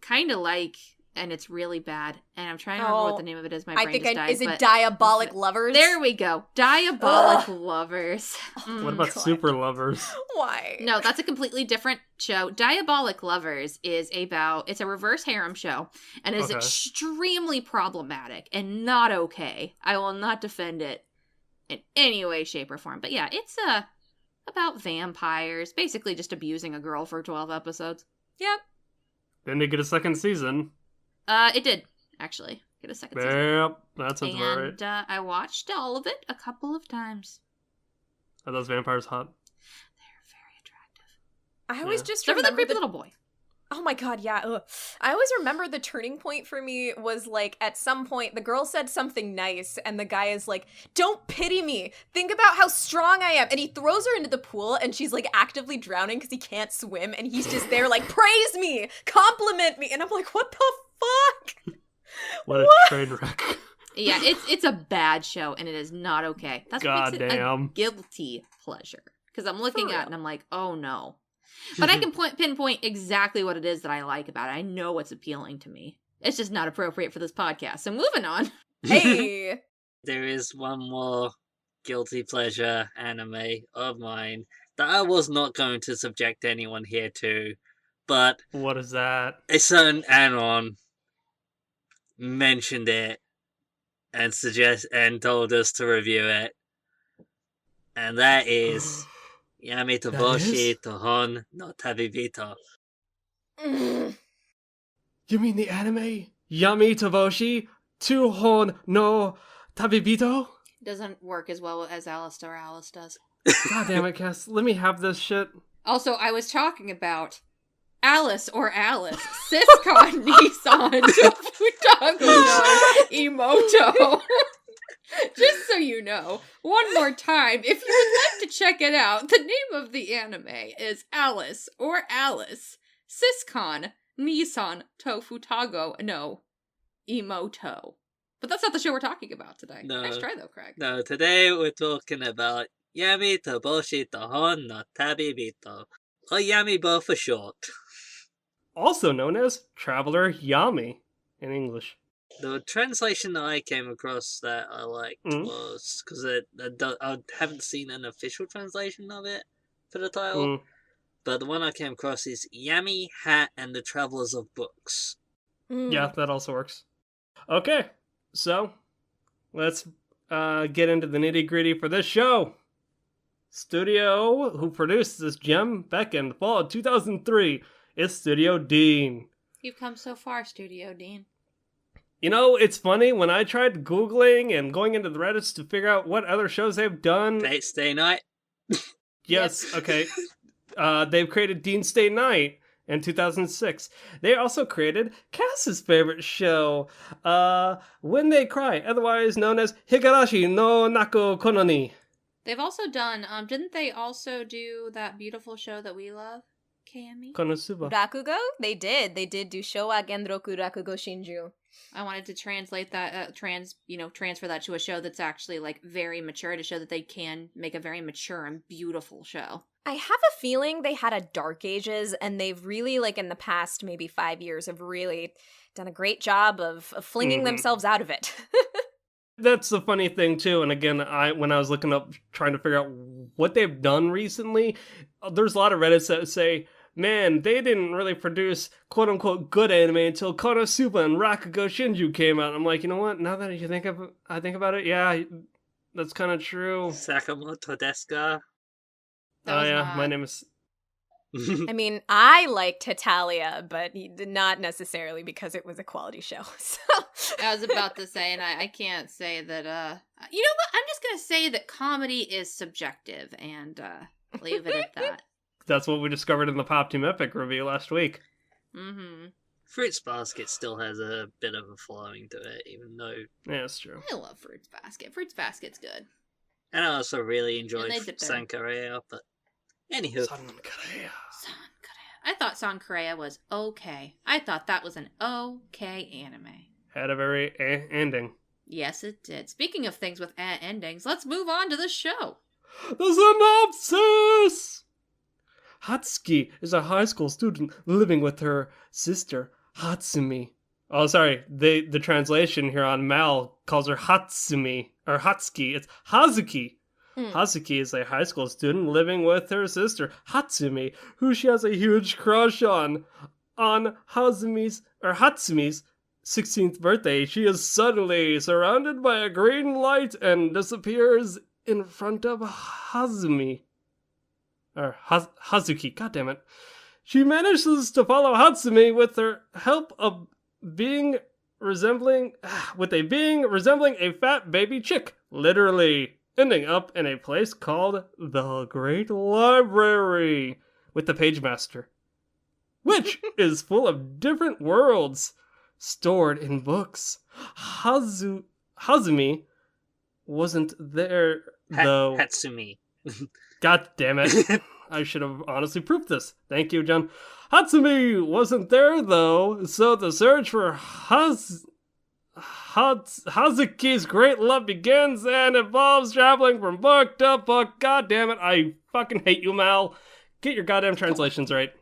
kind of like, and it's really bad. And I'm trying to remember what the name of it is. My brain just died. Is it Diabolic Lovers? There we go. Diabolic Lovers. What about God. Super Lovers? Why? No, that's a completely different show. Diabolic Lovers is it's a reverse harem show and is Okay. extremely problematic and not okay. I will not defend it. in any way, shape, or form. But yeah, it's about vampires, basically just abusing a girl for 12 episodes. Yep. Then they get a second season. It did, actually, get a second season. Yep, that sounds about right. And I watched all of it a couple of times. Are those vampires hot? They're very attractive. I always just Except for the remember creepy little boy. Oh my god, yeah. Ugh. I always remember the turning point for me was like at some point the girl said something nice and the guy is like, "Don't pity me. Think about how strong I am." And he throws her into the pool and she's like actively drowning because he can't swim and he's just there like, "Praise me, compliment me." And I'm like, "What the fuck?" What a train wreck. Yeah, it's a bad show and it is not okay. That's what makes it a guilty pleasure. Because I'm looking at it and I'm like, oh no. But I can pinpoint exactly what it is that I like about it. I know what's appealing to me. It's just not appropriate for this podcast. So moving on. Hey. There is one more guilty pleasure anime of mine that I was not going to subject anyone here to, but what is that? a certain anon mentioned it and told us to review it, and that is Yami to Boushi to Hon no Tabibito. You mean the anime? Yami to Boushi to Hon no Tabibito? Doesn't work as well as Alice does. God damn it, Cass. Let me have this shit. Also, I was talking about Alice, Siscon Nissan Futago no Imoto. Just so you know, one more time, if you would like to check it out, the name of the anime is Alice, Siscon Nissan Futago no Imoto. But that's not the show we're talking about today. No. Nice try though, Craig. No, today we're talking about Yami to Boushi to Hon no Tabibito, or Yamibo for short. Also known as Traveler Yami in English. The translation that I came across that I liked was, because I haven't seen an official translation of it for the title, but the one I came across is Yami, Hat, and the Travelers of Books. Yeah, that also works. Okay, so let's get into the nitty-gritty for this show. Studio who produced this gem back in fall of 2003 is Studio Dean. You've come so far, Studio Dean. You know, it's funny, when I tried Googling and going into the Reddits to figure out what other shows they've done... Stay Night? Yes, okay. They've created Dean Stay Night in 2006. They also created Cass's favorite show, When They Cry, otherwise known as Higarashi no Naku Kono-ni. They've also done, didn't they also do that beautiful show that we love? KME? KonoSuba. Rakugo? They did do Showa Genroku Rakugo Shinju. I wanted to translate that, transfer that to a show that's actually, like, very mature, to show that they can make a very mature and beautiful show. I have a feeling they had a Dark Ages, and they've really, like, in the past maybe 5 years, have really done a great job of flinging themselves out of it. That's the funny thing, too, and again, when I was looking up, trying to figure out what they've done recently, there's a lot of Reddits that say, man, they didn't really produce quote-unquote good anime until KonoSuba and Rakugo Shinju came out. I'm like, you know what? Now that I think about it, yeah, that's kind of true. Sakamoto desu ka? Oh yeah, my name is... I mean, I liked Hitalia, but not necessarily because it was a quality show. So I was about to say, and I can't say that, you know what? I'm just going to say that comedy is subjective, and leave it at that. That's what we discovered in the Pop Team Epic review last week. Mm-hmm. Fruits Basket still has a bit of a following to it, even though... Yeah, that's true. I love Fruits Basket. Fruits Basket's good. And I also really enjoyed San Sankareya, but anywho. Sankareya. I thought Sankareya was okay. I thought that was an okay anime. Had a very ending. Yes, it did. Speaking of things with endings, let's move on to the show. The synopsis! Hatsuki is a high school student living with her sister, Hatsumi. Oh, sorry. The translation here on Mal calls her Hatsumi, or Hatsuki. It's Hazuki. Hazuki is a high school student living with her sister, Hatsumi, who she has a huge crush on. On Hatsumi's 16th birthday, she is suddenly surrounded by a green light and disappears in front of Hazumi. Or Hazuki, goddammit. She manages to follow Hatsumi with her help of being resembling a fat baby chick, literally, ending up in a place called the Great Library with the page master, which is full of different worlds stored in books. Hazumi wasn't there though. Hatsumi. God damn it. I should have honestly proved this. Thank you, John. Hatsumi wasn't there, though, so the search for Hazuki's great love begins and involves traveling from book to book. God damn it, I fucking hate you, Mal. Get your goddamn translations right.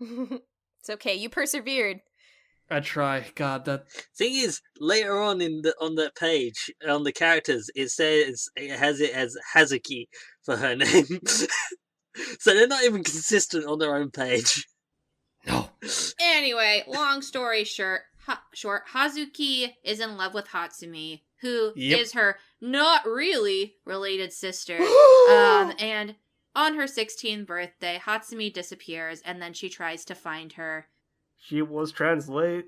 It's okay, you persevered. I try. God, that... Thing is, later on on the page, on the characters, it has it as Hazuki for her name. So they're not even consistent on their own page. No. Anyway, long story short, Hazuki is in love with Hatsumi, who is her not really related sister. And on her 16th birthday, Hatsumi disappears, and then she tries to find her. She was transported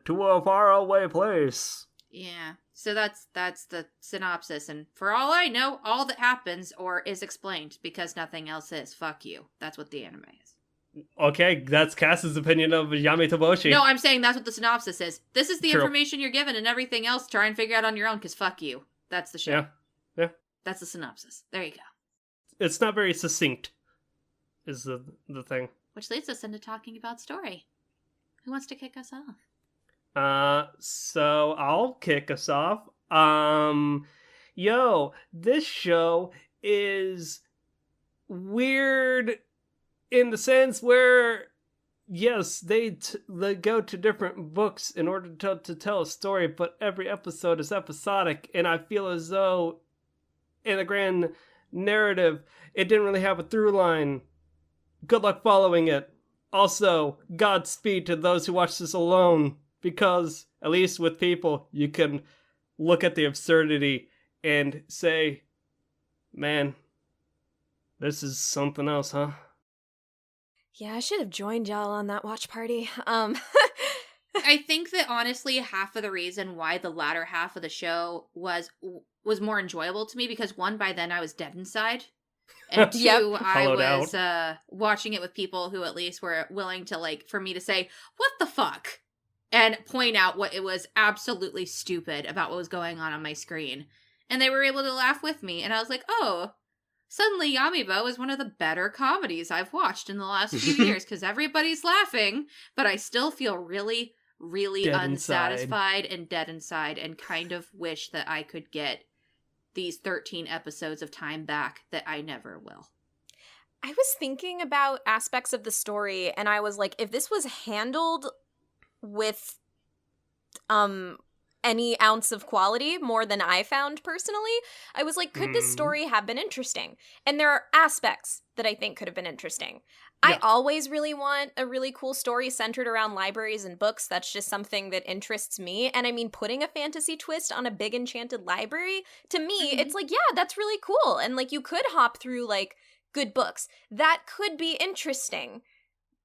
to a faraway place. Yeah, so that's the synopsis, and for all I know, all that happens or is explained because nothing else is. Fuck you. That's what the anime is. Okay, that's Cass's opinion of Yami Toboshi. No, I'm saying that's what the synopsis is. This is the True. information you're given, and everything else try and figure out on your own, because fuck you. That's the show. Yeah. That's the synopsis. There you go. It's not very succinct, is the thing. Which leads us into talking about story. Who wants to kick us off? So I'll kick us off. This show is weird in the sense where, yes, they go to different books in order to tell a story, but every episode is episodic, and I feel as though in the grand narrative, it didn't really have a through line. Good luck following it. Also, Godspeed to those who watch this alone, because, at least with people, you can look at the absurdity and say, man, this is something else, huh? Yeah, I should have joined y'all on that watch party. I think that honestly, half of the reason why the latter half of the show was more enjoyable to me, because one, by then I was dead inside. And two, I was watching it with people who at least were willing to, for me to say, what the fuck? And point out what it was absolutely stupid about what was going on my screen. And they were able to laugh with me. And I was like, oh, suddenly Yamibo is one of the better comedies I've watched in the last few years, because everybody's laughing, but I still feel really, really dead unsatisfied and dead inside, and kind of wish that I could get these 13 episodes of time back that I never will. I was thinking about aspects of the story, and I was like, if this was handled with any ounce of quality more than I found personally, I was like, could this story have been interesting? And there are aspects that I think could have been interesting. Yeah. I always really want a really cool story centered around libraries and books. That's just something that interests me. And I mean, putting a fantasy twist on a big enchanted library, to me, it's like, yeah, that's really cool. And you could hop through good books. That could be interesting.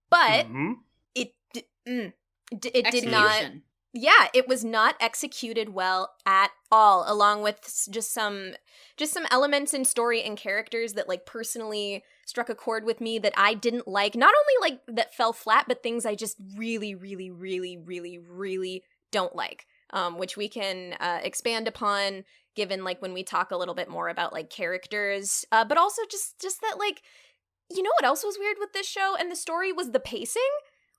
But it did not. Yeah, it was not executed well at all, along with just some elements in story and characters that personally struck a chord with me that I didn't like. Not only that fell flat, but things I just really, really, really, really, really don't like, which we can expand upon given when we talk a little bit more about characters, but also just that you know what else was weird with this show and the story was the pacing,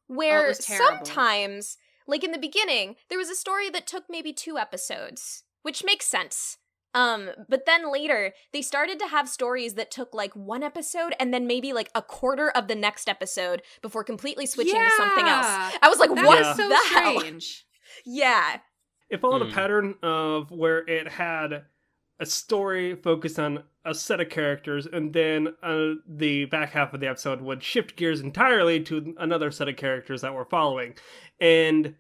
where sometimes. In the beginning, there was a story that took maybe 2 episodes, which makes sense. But then later, they started to have stories that took 1 episode and then maybe a quarter of the next episode before completely switching to something else. I was like, what the hell? Strange. Yeah. It followed a pattern of where it had a story focused on a set of characters, and then the back half of the episode would shift gears entirely to another set of characters that we're following. And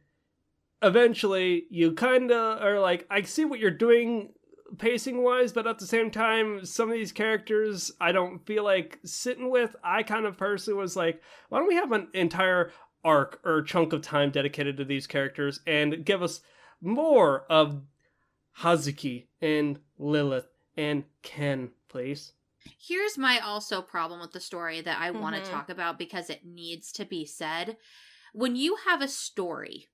eventually, you kind of are like, I see what you're doing pacing wise, but at the same time, some of these characters I don't feel like sitting with. I kind of personally was like, why don't we have an entire arc or chunk of time dedicated to these characters and give us more of Hazuki and Lilith and Ken, please? Here's my also problem with the story that I want to talk about because it needs to be said. When you have a story,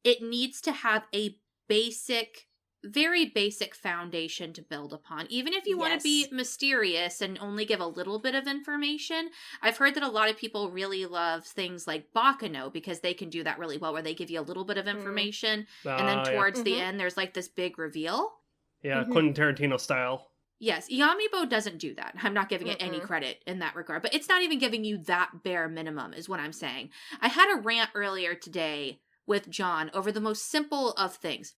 it needs to have a basic, very basic foundation to build upon. Even if you want to be mysterious and only give a little bit of information, I've heard that a lot of people really love things like Bakano because they can do that really well, where they give you a little bit of information and then towards the end there's like this big reveal. Yeah, Quentin Tarantino style. Yes, Yamibo doesn't do that. I'm not giving it any credit in that regard, but it's not even giving you that bare minimum is what I'm saying. I had a rant earlier today with John over the most simple of things.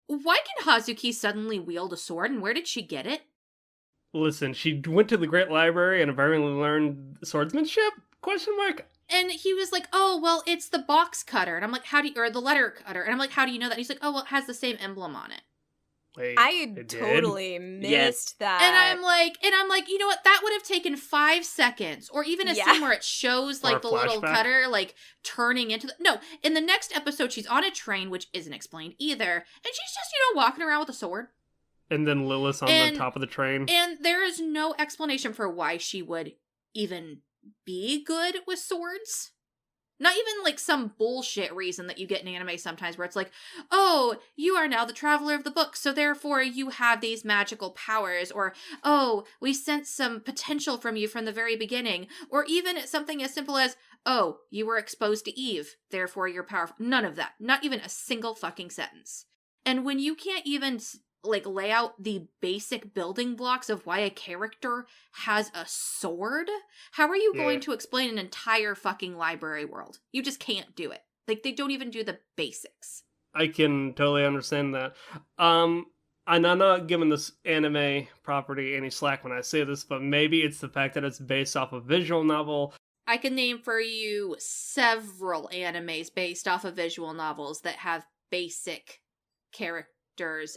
Why can Hazuki suddenly wield a sword, and where did she get it? Listen, she went to the Great Library and apparently learned swordsmanship? Question mark? And he was like, oh, well, it's the box cutter. And I'm like, or the letter cutter. And I'm like, how do you know that? And he's like, oh, well, it has the same emblem on it. Wait, I totally missed that. And I'm like, you know what? That would have taken 5 seconds, or even a scene where it shows like the little cutter like turning into the. No, in the next episode, she's on a train, which isn't explained either, and she's just walking around with a sword. And then Lilith's on the top of the train. And there is no explanation for why she would even be good with swords. Not even like some bullshit reason that you get in anime sometimes where it's like, oh, you are now the traveler of the book, so therefore you have these magical powers, or, oh, we sense some potential from you from the very beginning, or even something as simple as, oh, you were exposed to Eve, therefore you're powerful. None of that. Not even a single fucking sentence. And when you can't even like lay out the basic building blocks of why a character has a sword, how are you going to explain an entire fucking library world? You just can't do it. Like, they don't even do the basics. I can totally understand that. And I'm not giving this anime property any slack when I say this, but maybe it's the fact that it's based off a visual novel. I can name for you several animes based off of visual novels that have basic characters.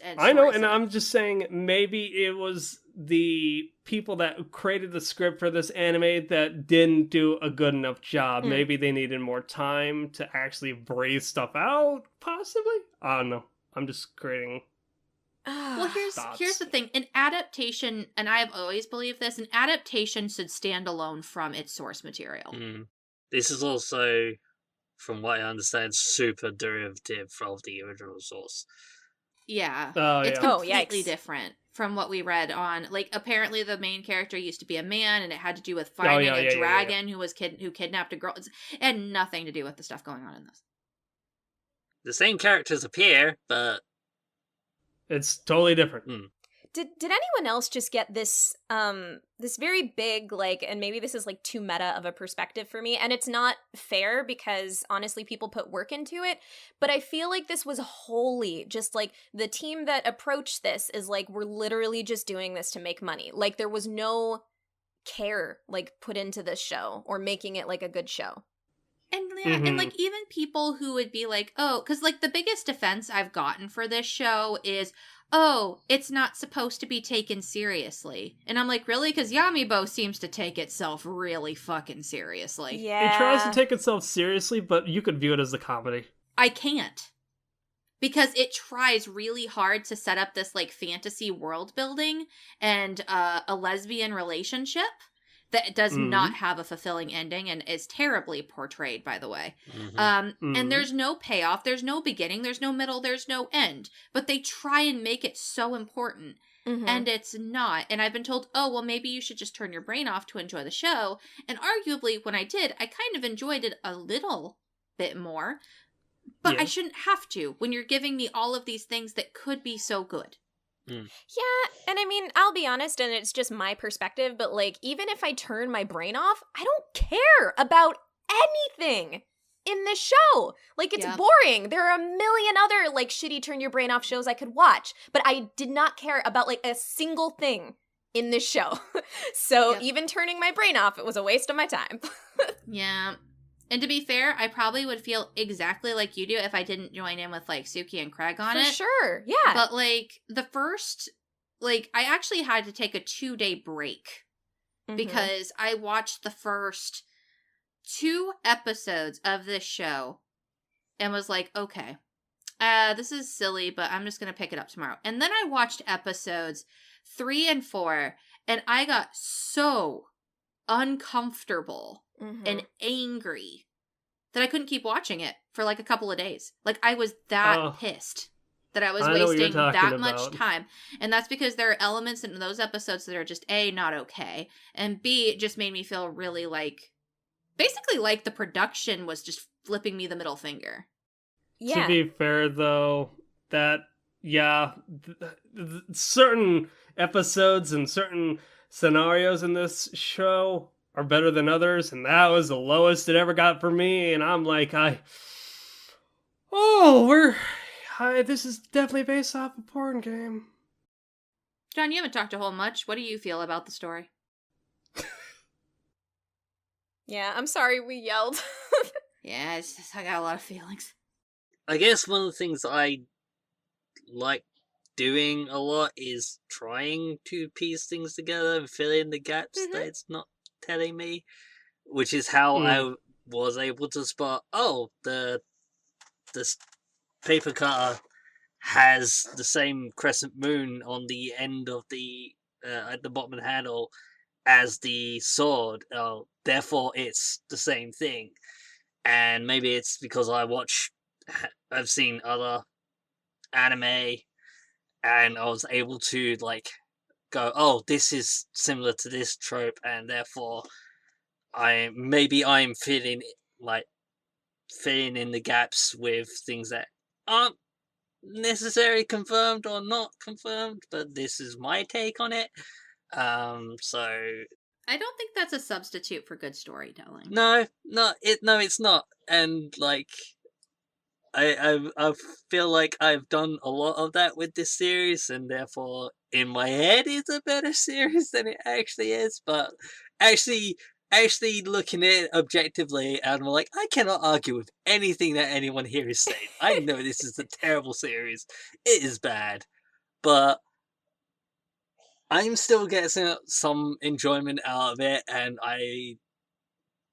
And I know, and I'm just saying maybe it was the people that created the script for this anime that didn't do a good enough job. Maybe they needed more time to actually breathe stuff out, possibly? I don't know. I'm just creating well, here's the thing. An adaptation, and I have always believed this, an adaptation should stand alone from its source material. This is also, from what I understand, super derivative of the original source. Yeah. It's completely different from what we read on. Like, apparently the main character used to be a man, and it had to do with finding a dragon who kidnapped a girl. It had nothing to do with the stuff going on in this. The same characters appear, but it's totally different. Did anyone else just get this this very big, like, and maybe this is like too meta of a perspective for me, and it's not fair because honestly people put work into it, but I feel like this was wholly just like the team that approached this is like, we're literally just doing this to make money. Like, there was no care like put into this show or making it like a good show. And like, even people who would be like, oh, because like the biggest defense I've gotten for this show is, oh, it's not supposed to be taken seriously. And I'm like, really? Because Yamibo seems to take itself really fucking seriously. Yeah. It tries to take itself seriously, but you could view it as a comedy. I can't. Because it tries really hard to set up this like fantasy world building and a lesbian relationship that does not have a fulfilling ending and is terribly portrayed, by the way. And there's no payoff, there's no beginning, there's no middle, there's no end. But they try and make it so important, and it's not. And I've been told, oh, well, maybe you should just turn your brain off to enjoy the show. And arguably, when I did, I kind of enjoyed it a little bit more. But I shouldn't have to when you're giving me all of these things that could be so good. Yeah, and I mean, I'll be honest, and it's just my perspective, but like, even if I turn my brain off, I don't care about anything in this show. Like, it's boring. There are a million other like shitty turn your brain off shows I could watch, but I did not care about like a single thing in this show. So even turning my brain off, it was a waste of my time. Yeah. And to be fair, I probably would feel exactly like you do if I didn't join in with, like, Suki and Craig on For it. sure, yeah. But, like, the first, like, I actually had to take a 2-day break because I watched the first 2 episodes of this show and was like, okay, this is silly, but I'm just going to pick it up tomorrow. And then I watched episodes 3 and 4, and I got so uncomfortable and angry that I couldn't keep watching it for like a couple of days. Like, I was that pissed that I was wasting that much time. And that's because there are elements in those episodes that are just A, not okay, and B, it just made me feel really like, basically like the production was just flipping me the middle finger. Yeah. To be fair, though, that, certain episodes and certain scenarios in this show are better than others, and that was the lowest it ever got for me, and I'm like, this is definitely based off a porn game. John, you haven't talked a whole much. What do you feel about the story? Yeah, I'm sorry we yelled. Yeah, I got a lot of feelings. I guess one of the things I like doing a lot is trying to piece things together and fill in the gaps that it's not telling me, which is how I was able to spot, the paper cutter has the same crescent moon on the end of the at the bottom of the handle as the sword. Therefore, it's the same thing. And maybe it's because I've seen other anime, and I was able to like go, this is similar to this trope, and therefore I'm filling in the gaps with things that aren't necessarily confirmed or not confirmed, but this is my take on it. So I don't think that's a substitute for good storytelling. no, it's not. And like, I feel like I've done a lot of that with this series, and therefore in my head it's a better series than it actually is. But actually looking at it objectively, and I'm like, I cannot argue with anything that anyone here is saying. I know this is a terrible series. It is bad, but I'm still getting some enjoyment out of it, and I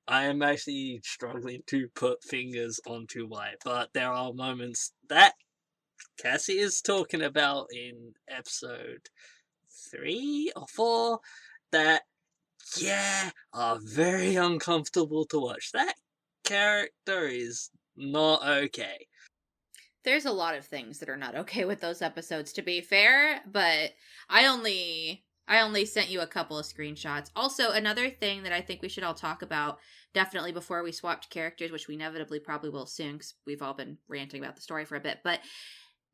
am actually struggling to put fingers onto why. But there are moments that Cassie is talking about in episode 3 or 4 that, are very uncomfortable to watch. That character is not okay. There's a lot of things that are not okay with those episodes, to be fair, but I only sent you a couple of screenshots. Also, another thing that I think we should all talk about, definitely before we swapped characters, which we inevitably probably will soon, because we've all been ranting about the story for a bit, but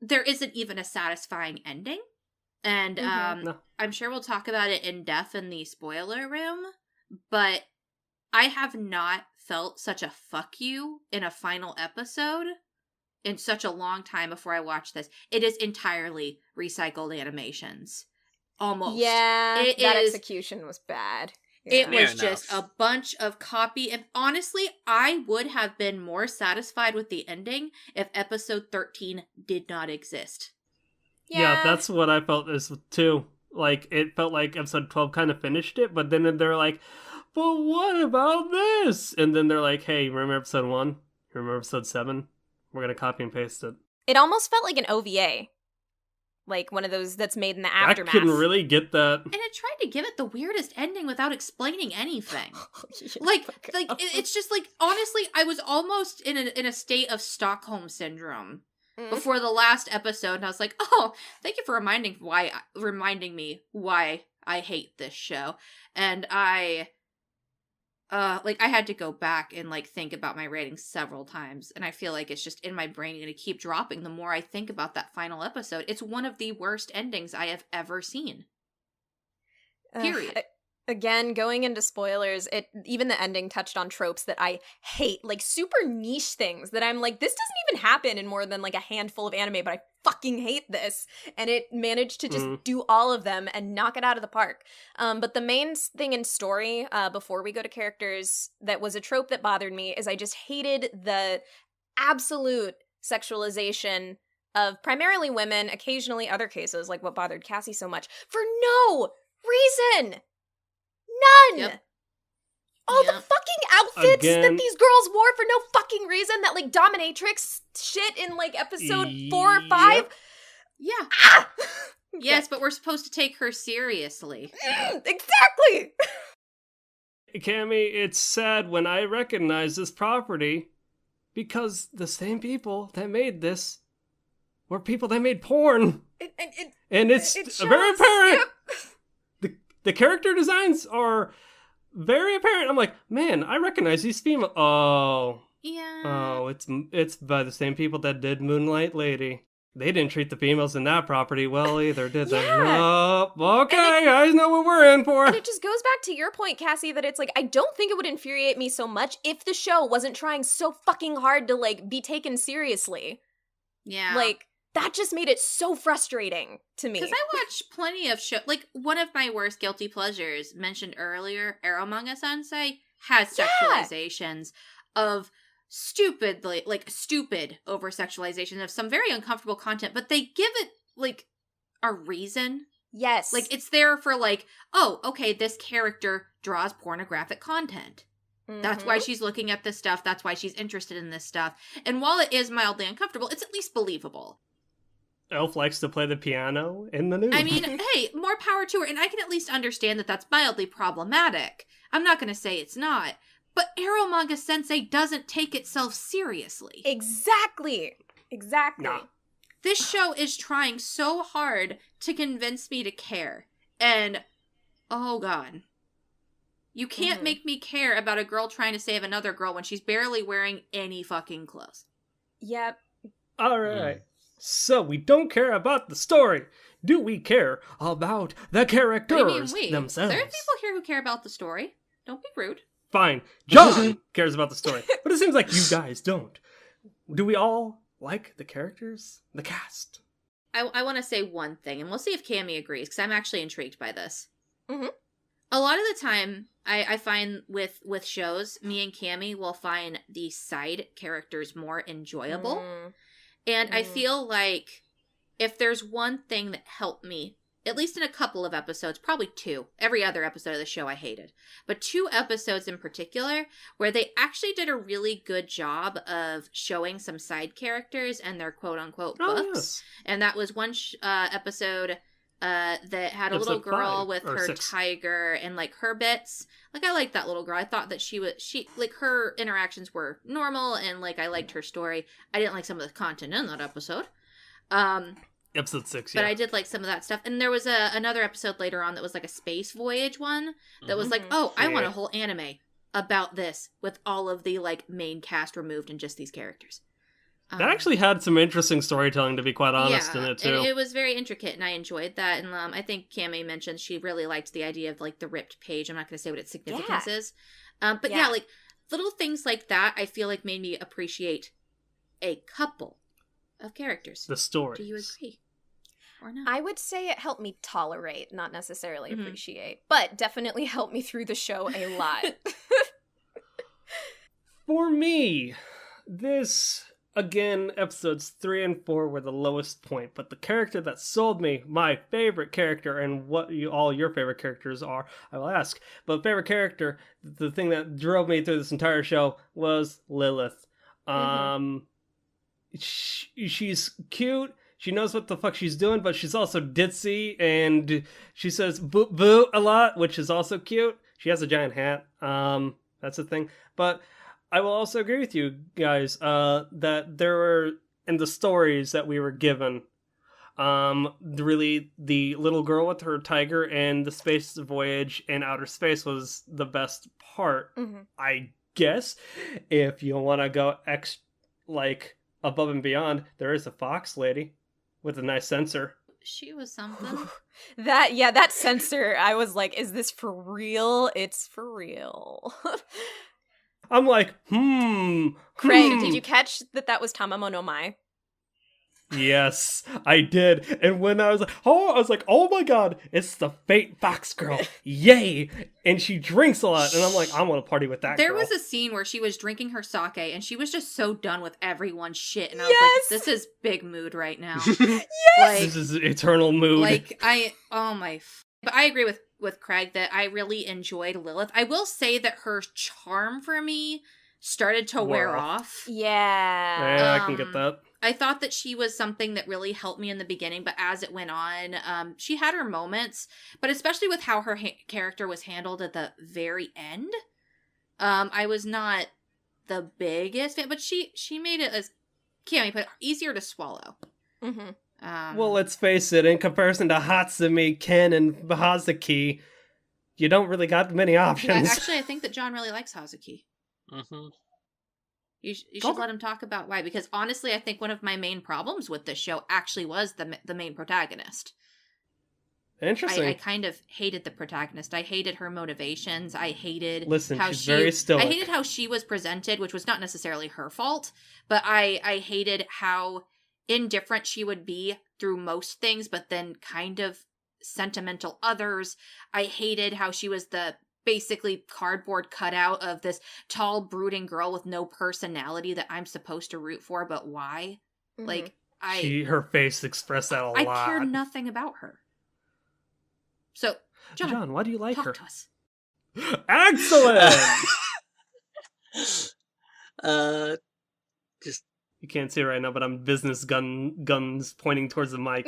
there isn't even a satisfying ending. And No. I'm sure we'll talk about it in depth in the spoiler room, but I have not felt such a fuck you in a final episode in such a long time before I watched this. It is entirely recycled animations. Almost. Yeah, It that is, execution was bad. It Yeah. was just a bunch of copy. And honestly, I would have been more satisfied with the ending if episode 13 did not exist. Yeah, that's what I felt this too. Like, it felt like episode 12 kind of finished it, but then they're like, but what about this? And then they're like, hey, remember episode 1? Remember episode 7? We're going to copy and paste it. It almost felt like an OVA. Like one of those that's made in the aftermath. I couldn't really get that. And it tried to give it the weirdest ending without explaining anything. It's just like, honestly, I was almost in a state of Stockholm syndrome before the last episode, and I was like, oh, thank you for reminding me why I hate this show. And I had to go back and think about my ratings several times, and I feel like it's just in my brain going to keep dropping the more I think about that final episode. It's one of the worst endings I have ever seen. Period. Again, going into spoilers, even the ending touched on tropes that I hate, like super niche things that I'm like, this doesn't even happen in more than like a handful of anime, but I fucking hate this. And it managed to just do all of them and knock it out of the park. But the main thing in story, before we go to characters, that was a trope that bothered me is I just hated the absolute sexualization of primarily women, occasionally other cases, like what bothered Cassie so much, for no reason. None! Yep. All the fucking outfits that Again. these girls wore for no fucking reason, that like dominatrix shit in like episode 4 or 5. Yep. Yeah. Ah! Yes, but we're supposed to take her seriously. Exactly! Cammy, it's sad when I recognize this property because the same people that made this were people that made porn. And it's very apparent. Yep. The character designs are very apparent. I'm like, man, I recognize these female. Oh, it's by the same people that did Moonlight Lady. They didn't treat the females in that property well either, did they? Yeah. No. Okay, I know what we're in for. And it just goes back to your point, Cassie, that it's like, I don't think it would infuriate me so much if the show wasn't trying so fucking hard to like be taken seriously. Yeah. Like, that just made it so frustrating to me. Because I watch plenty of shows. Like, one of my worst guilty pleasures, mentioned earlier, Arrow Manga Sensei, has sexualizations of stupid over-sexualization of some very uncomfortable content, but they give it, like, a reason. Yes. Like, it's there for, like, oh, okay, this character draws pornographic content. That's why she's looking at this stuff. That's why she's interested in this stuff. And while it is mildly uncomfortable, it's at least believable. Elf likes to play the piano in the nude. I mean, hey, more power to her. And I can at least understand that that's mildly problematic. I'm not going to say it's not. But Arrow Manga Sensei doesn't take itself seriously. Exactly. No. This show is trying so hard to convince me to care. And, oh god. You can't make me care about a girl trying to save another girl when she's barely wearing any fucking clothes. Yep. All right. So we don't care about the story. Do we care about the characters themselves? There are people here who care about the story. Don't be rude. Fine. John cares about the story. But it seems like you guys don't. Do we all like the characters? The cast? I want to say one thing, and we'll see if Cammy agrees, because I'm actually intrigued by this. Mm-hmm. A lot of the time, I find with shows, me and Cammy will find the side characters more enjoyable. And I feel like if there's one thing that helped me, at least in a couple of episodes, probably 2. Every other episode of the show I hated. But 2 episodes in particular where they actually did a really good job of showing some side characters and their quote-unquote books. Yes. And that was one episode that had a little girl with her 6. tiger and like her bits. Like, I liked that little girl. I thought that she like her interactions were normal and like I liked her story. I didn't like some of the content in that episode. Episode 6, But I did like some of that stuff. And there was another episode later on that was like a space voyage one that was like, oh, I want a whole anime about this with all of the like main cast removed and just these characters. That actually had some interesting storytelling, to be quite honest, in it, too. And it was very intricate, and I enjoyed that. And I think Cammy mentioned she really liked the idea of, like, the ripped page. I'm not going to say what its significance is. But yeah, like, little things like that I feel like made me appreciate a couple of characters. The story. Do you agree? Or not? I would say it helped me tolerate, not necessarily appreciate, but definitely helped me through the show a lot. For me, this... Again, episodes 3 and 4 were the lowest point, but the character that sold me, my favorite character, and what all your favorite characters are, I will ask. But favorite character, the thing that drove me through this entire show was Lilith. She's cute. She knows what the fuck she's doing, but she's also ditzy, and she says boo boo a lot, which is also cute. She has a giant hat. That's the thing. But I will also agree with you guys that there were, in the stories that we were given, really the little girl with her tiger and the space voyage in outer space was the best part. I guess if you want to go above and beyond, there is a fox lady with a nice sensor. she was something. That censor, I was like, is this for real? It's for real. I'm like, Craig, did you catch that was Tamamo no Mai? Yes, I did. And when I was like, oh my god, it's the Fate Fox girl. Yay! And she drinks a lot. And I'm like, I want to party with that There girl. was a scene where she was drinking her sake and she was just so done with everyone's shit. And I was like, this is big mood right now. Yes! Like, This is eternal mood. like, but I agree with Craig that I really enjoyed Lilith. I will say that her charm for me started to wear off. Yeah. Yeah, I can get that. I thought that she was something that really helped me in the beginning, but as it went on, she had her moments, but especially with how her character was handled at the very end, I was not the biggest fan, but she made it, as Kiyomi put it, easier to swallow. Mm-hmm. Well, let's face it, in comparison to Hatsumi, Ken, and Hazuki, you don't really got many options. Actually, I think that John really likes Hazuki. Mm-hmm. You should let him talk about why, because honestly, I think one of my main problems with this show actually was the main protagonist. Interesting. I kind of hated the protagonist. I hated her motivations. I hated Listen, how she's very stoic. I hated how she was presented, which was not necessarily her fault, but I hated how indifferent she would be through most things, but then kind of sentimental others. I hated how she was the basically cardboard cutout of this tall, brooding girl with no personality that I'm supposed to root for, but why? Mm-hmm. Like, her face expressed that a lot. I care nothing about her. So, John, why do you like talk her? to us. Excellent! Just You can't see it right now, but I'm business guns pointing towards the mic.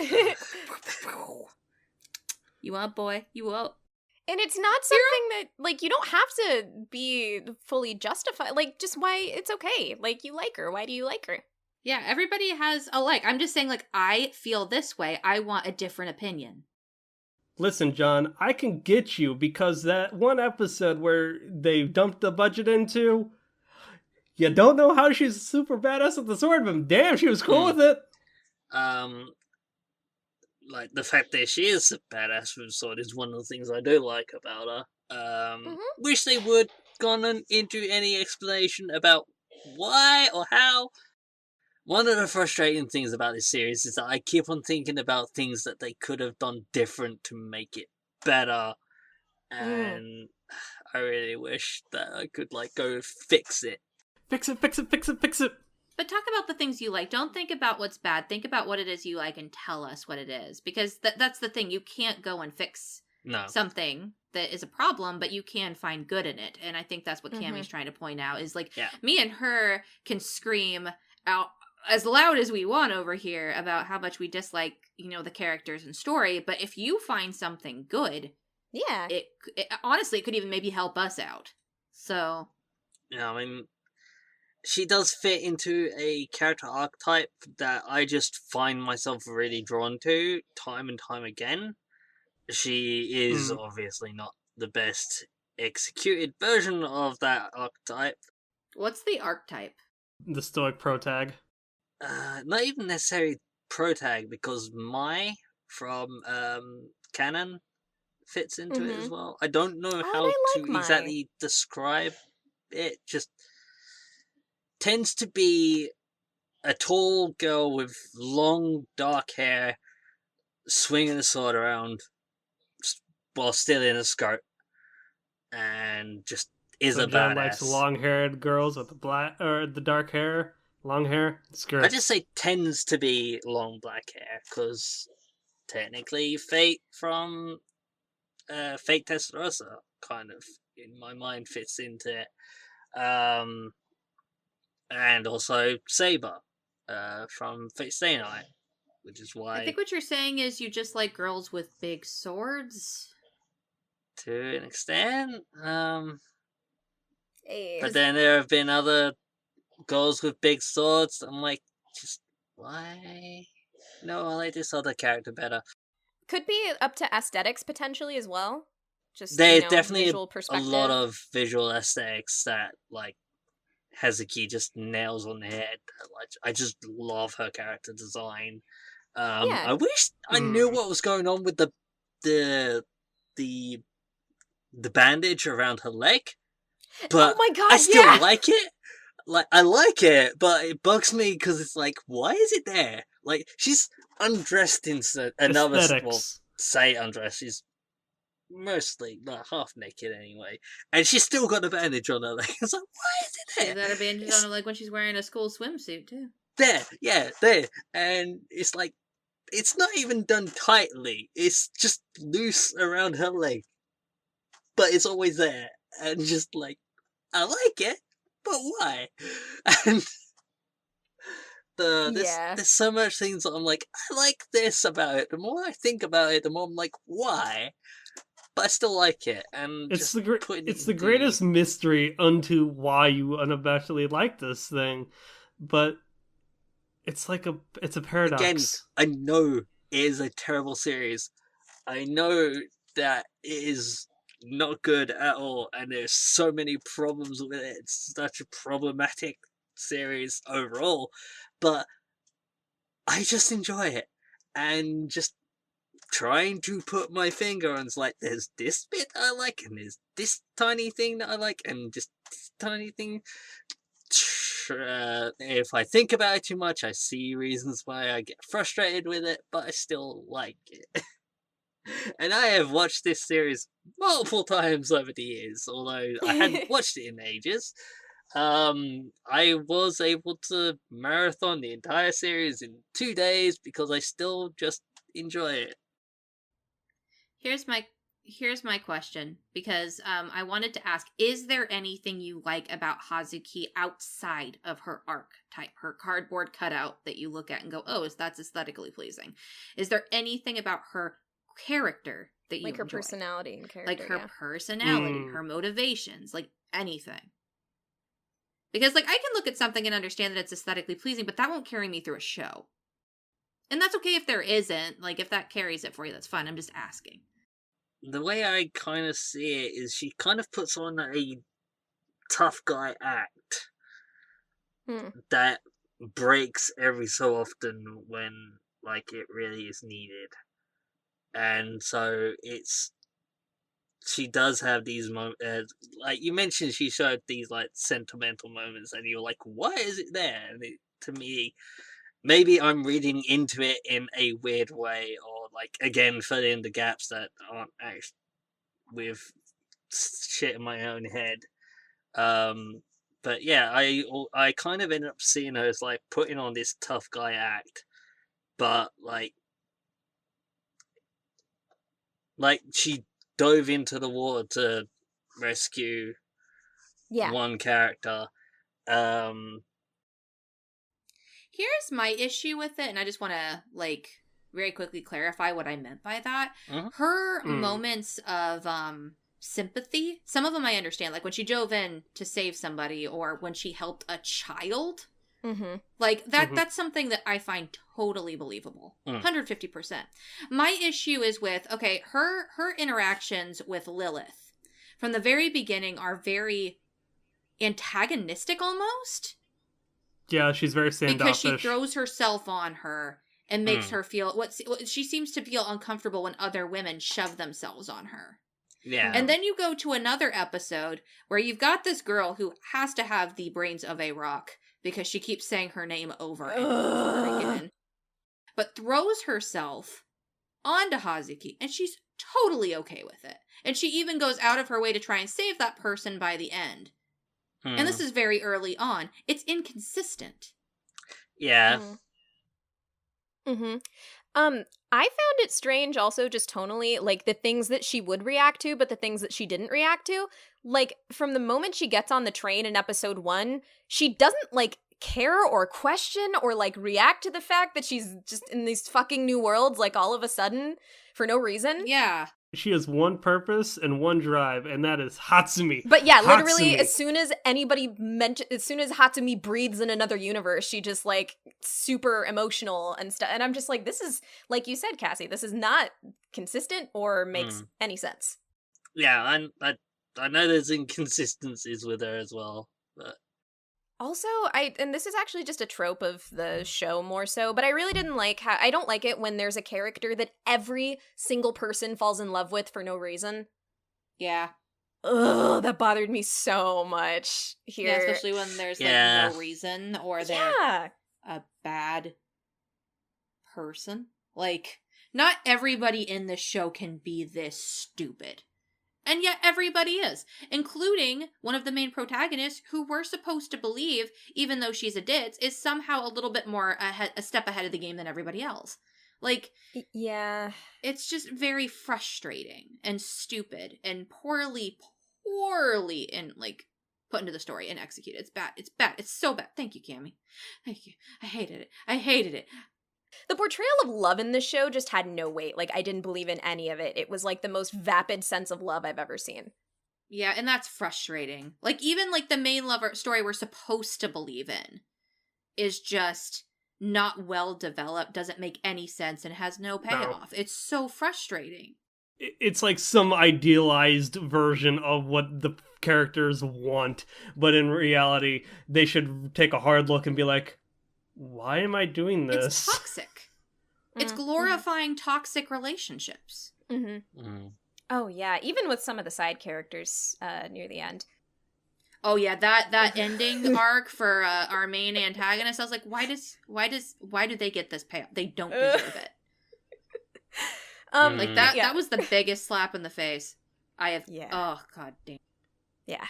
You up, boy? You up? And it's not something that, like, you don't have to be fully justified. Like, just why it's okay. Like, you like her. Why do you like her? Yeah, everybody has a like. I'm just saying, like, I feel this way. I want a different opinion. Listen, John, I can get you because that one episode where they dumped the budget into, you don't know how she's super badass with the sword, but damn, she was cool with it. Like the fact that she is a badass with a sword is one of the things I do like about her. Wish they would gone into any explanation about why or how. One of the frustrating things about this series is that I keep on thinking about things that they could have done different to make it better, and I really wish that I could like go fix it. Fix it, fix it, fix it, fix it. But talk about the things you like. Don't think about what's bad. Think about what it is you like and tell us what it is. Because that's the thing. You can't go and fix something that is a problem, but you can find good in it. And I think that's what Cammie's trying to point out is like, me and her can scream out as loud as we want over here about how much we dislike, the characters and story. But if you find something good, it honestly, it could even maybe help us out. So, yeah, I mean, she does fit into a character archetype that I just find myself really drawn to time and time again. She is obviously not the best executed version of that archetype. What's the archetype? The stoic protag. Not even necessarily protag, because Mai from Canon fits into it as well. I don't know how to exactly describe it, just tends to be a tall girl with long dark hair swinging a sword around while still in a skirt, and just is a John badass. likes long-haired girls with the black or the dark hair, long hair, skirt. I just say tends to be long black hair because technically Fate from Fate Testarossa kind of in my mind fits into it. And also Saber from Fate Stay Night, which is why I think what you're saying is you just like girls with big swords. to an extent. But then there have been other girls with big swords. I'm like, just why? No, I like this other character better. Could be up to aesthetics potentially as well. Just There's definitely visual a perspective. lot of visual aesthetics that like Hazuki just nails on the head. Like, I just love her character design. Yeah. I wish I knew what was going on with the bandage around her leg, but Oh my god, I still yeah! like it. Like, I like it, but it bugs me because it's like, why is it there? Like, she's undressed in another, well, Aesthetics. say undressed. She's mostly like half naked anyway, and she's still got a bandage on her leg. It's like, why is it there? She's got a bandage on her leg when she's wearing a school swimsuit too. There, yeah, there, and it's like, it's not even done tightly. It's just loose around her leg, but it's always there, and just like, I like it, but why? And there's so much things that I'm like, I like this about it. The more I think about it, the more I'm like, why? But I still like it, and It's just the greatest mystery unto why you unabashedly like this thing, but it's like it's a paradox. Again, I know it is a terrible series. I know that it is not good at all, and there's so many problems with it. It's such a problematic series overall, but I just enjoy it, and just trying to put my finger on, it's like, there's this bit I like, and there's this tiny thing that I like, and just this tiny thing. If I think about it too much, I see reasons why I get frustrated with it, but I still like it. And I have watched this series multiple times over the years, although I hadn't watched it in ages. I was able to marathon the entire series in 2 days because I still just enjoy it. Here's my question, because I wanted to ask, is there anything you like about Hazuki outside of her archetype, her cardboard cutout that you look at and go, oh, that's aesthetically pleasing? Is there anything about her character that you like her enjoy? personality and character, like her personality, her motivations, like anything? Because like I can look at something and understand that it's aesthetically pleasing, but that won't carry me through a show. And that's okay if there isn't. Like, if that carries it for you, that's fine. I'm just asking. The way I kind of see it is she kind of puts on a tough guy act that breaks every so often when, like, it really is needed. And so she does have these moments, like you mentioned, she showed these, like, sentimental moments, and you're like, why is it there? And to me, maybe I'm reading into it in a weird way, or, like, again, fill in the gaps that aren't actually with shit in my own head. But yeah, I kind of ended up seeing her as, like, putting on this tough guy act, but like she dove into the water to rescue one character. Here's my issue with it, and I just want to, like, very quickly clarify what I meant by that. Her moments of sympathy, some of them I understand, like when she dove in to save somebody, or when she helped a child. Like, that's something that I find totally believable. 150%. My issue is with, okay, her interactions with Lilith from the very beginning are very antagonistic almost. Yeah, she's very standoffish. Because she throws herself on her and makes her feel what she seems to feel uncomfortable when other women shove themselves on her. Yeah. And then you go to another episode where you've got this girl who has to have the brains of a rock because she keeps saying her name over and over again, but throws herself onto Hazuki, and she's totally okay with it. And she even goes out of her way to try and save that person by the end. And this is very early on. It's inconsistent. Yeah. I found it strange also, just tonally, like the things that she would react to, but the things that she didn't react to. Like, from the moment she gets on the train in episode 1, she doesn't, like, care or question or, like, react to the fact that she's just in these fucking new worlds, like, all of a sudden, for no reason. Yeah. She has one purpose and one drive, and that is Hatsumi. But yeah, literally, as soon as Hatsumi breathes in another universe, she just, like, super emotional and stuff. And I'm just like, this is, like you said, Cassie, this is not consistent or makes any sense. Yeah, I know there's inconsistencies with her as well, but Also, and this is actually just a trope of the show more so, but I really didn't like how, I don't like it when there's a character that every single person falls in love with for no reason. Yeah. Ugh, that bothered me so much here. Yeah, especially when there's like no reason or they're a bad person. Like, not everybody in this show can be this stupid. And yet everybody is, including one of the main protagonists who we're supposed to believe, even though she's a ditz, is somehow a little bit more a step ahead of the game than everybody else. Like, yeah, it's just very frustrating and stupid and poorly and like put into the story and executed. It's bad. It's bad. It's so bad. Thank you, Cammy. Thank you. I hated it. The portrayal of love in this show just had no weight. Like, I didn't believe in any of it. It was like the most vapid sense of love I've ever seen. Yeah, and that's frustrating. Like, even like the main lover story we're supposed to believe in is just not well developed, doesn't make any sense, and has no payoff. No. It's so frustrating. It's like some idealized version of what the characters want, but in reality, they should take a hard look and be like, why am I doing this? It's toxic. It's glorifying toxic relationships. Oh, yeah. Even with some of the side characters near the end. Oh, yeah. That ending arc for our main antagonist, I was like, why do they get this payoff? They don't deserve it. Like, that was the biggest slap in the face. Oh, god damn. Yeah.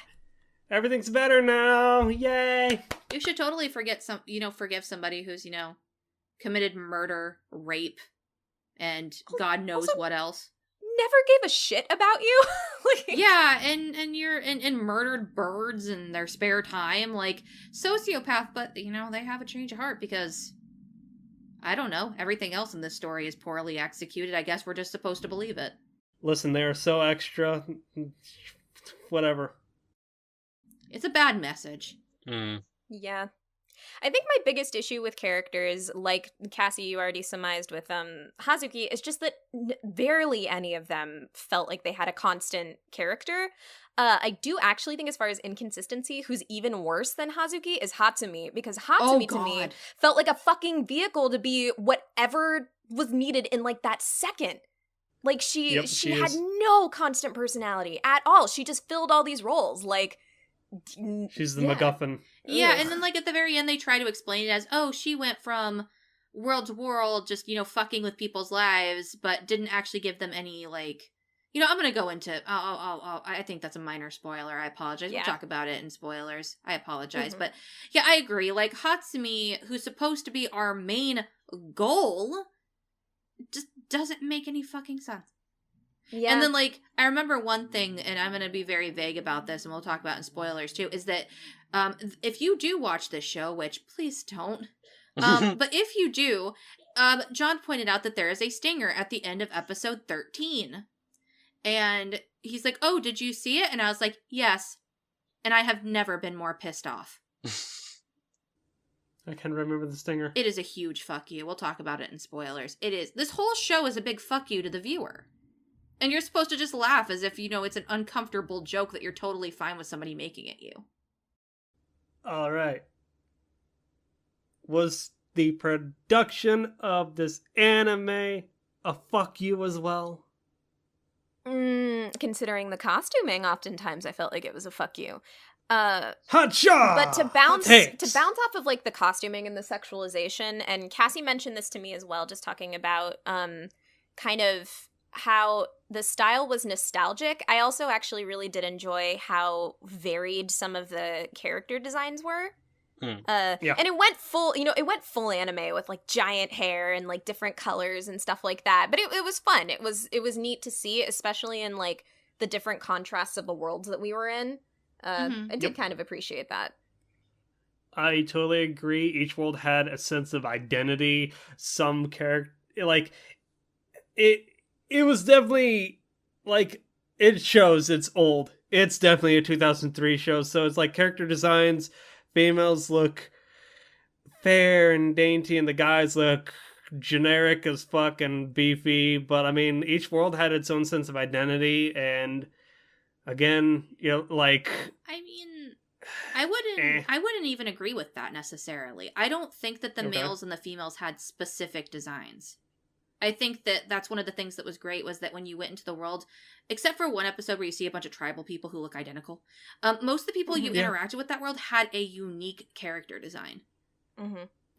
Everything's better now. Yay. You should totally forgive somebody who's, committed murder, rape, and God knows also, what else. Never gave a shit about you. Yeah, and you're and murdered birds in their spare time, like sociopath, but they have a change of heart because I don't know, everything else in this story is poorly executed. I guess we're just supposed to believe it. Listen, they are so extra. Whatever. It's a bad message. Yeah. I think my biggest issue with characters, like Cassie, you already surmised with Hazuki, is just that barely any of them felt like they had a constant character. I do actually think, as far as inconsistency, who's even worse than Hazuki is Hatsumi, because Hatsumi to me felt like a fucking vehicle to be whatever was needed in like that second. Like she had no constant personality at all. She just filled all these roles. Like, she's the MacGuffin. Yeah, and then like at the very end they try to explain it as, oh, she went from world to world just, fucking with people's lives, but didn't actually give them any like, I'm going to go into, I think that's a minor spoiler. I apologize. Yeah. We'll talk about it in spoilers. I apologize. But yeah, I agree. Like Hatsumi, who's supposed to be our main goal, just doesn't make any fucking sense. Yeah. And then, like, I remember one thing, and I'm going to be very vague about this, and we'll talk about it in spoilers, too, is that if you do watch this show, which please don't, but if you do, John pointed out that there is a stinger at the end of episode 13. And he's like, oh, did you see it? And I was like, yes. And I have never been more pissed off. I can't remember the stinger. It is a huge fuck you. We'll talk about it in spoilers. It is. This whole show is a big fuck you to the viewer. And you're supposed to just laugh as if, it's an uncomfortable joke that you're totally fine with somebody making at you. All right. Was the production of this anime a fuck you as well? Considering the costuming, oftentimes I felt like it was a fuck you. Hacha! But to bounce off of like the costuming and the sexualization, and Cassie mentioned this to me as well, just talking about kind of how the style was nostalgic. I also actually really did enjoy how varied some of the character designs were. And it went full anime with like giant hair and like different colors and stuff like that. But it was fun. It was neat to see, especially in like the different contrasts of the worlds that we were in. I did kind of appreciate that. I totally agree. Each world had a sense of identity. Some character, like it was definitely like, it shows it's old. It's definitely a 2003 show. So it's like character designs. Females look fair and dainty, and the guys look generic as fuck and beefy. But I mean, each world had its own sense of identity, and again, like, I mean, I wouldn't even agree with that necessarily. I don't think that the males and the females had specific designs. I think that that's one of the things that was great was that when you went into the world, except for one episode where you see a bunch of tribal people who look identical, most of the people you interacted with that world had a unique character design,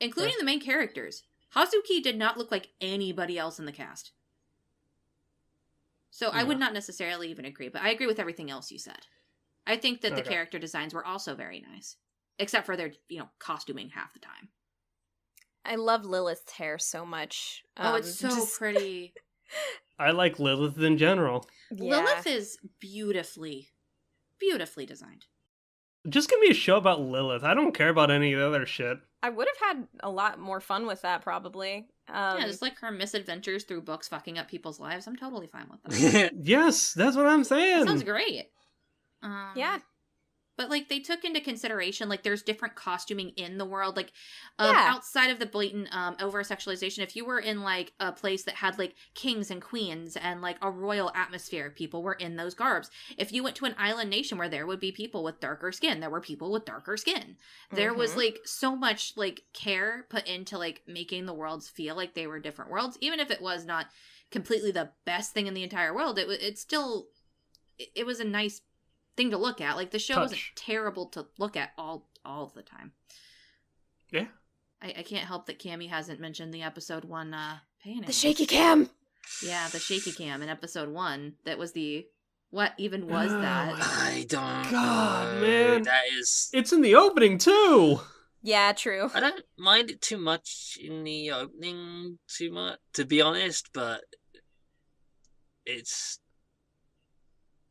including the main characters. Hazuki did not look like anybody else in the cast. So I would not necessarily even agree, but I agree with everything else you said. I think that the character designs were also very nice, except for their, costuming half the time. I love Lilith's hair so much. It's so pretty. I like Lilith in general. Yeah. Lilith is beautifully designed. Just give me a show about Lilith. I don't care about any of the other shit. I would have had a lot more fun with that, probably. Just like her misadventures through books fucking up people's lives. I'm totally fine with that. Yes, that's what I'm saying. That sounds great. Yeah. But, they took into consideration, there's different costuming in the world. Outside of the blatant over-sexualization, if you were in, a place that had, kings and queens and, a royal atmosphere, people were in those garbs. If you went to an island nation where there would be people with darker skin, there were people with darker skin. There was, so much, care put into, making the worlds feel like they were different worlds. Even if it was not completely the best thing in the entire world, it was a nice thing to look at. The show wasn't terrible to look at all the time. Yeah. I can't help that Cammy hasn't mentioned the episode 1 painting. The shaky cam! Yeah, the shaky cam in episode 1. That was the... What even was that? I don't God, know. man. That is... It's in the opening, too! Yeah, true. I don't mind it too much in the opening, to be honest, but it's...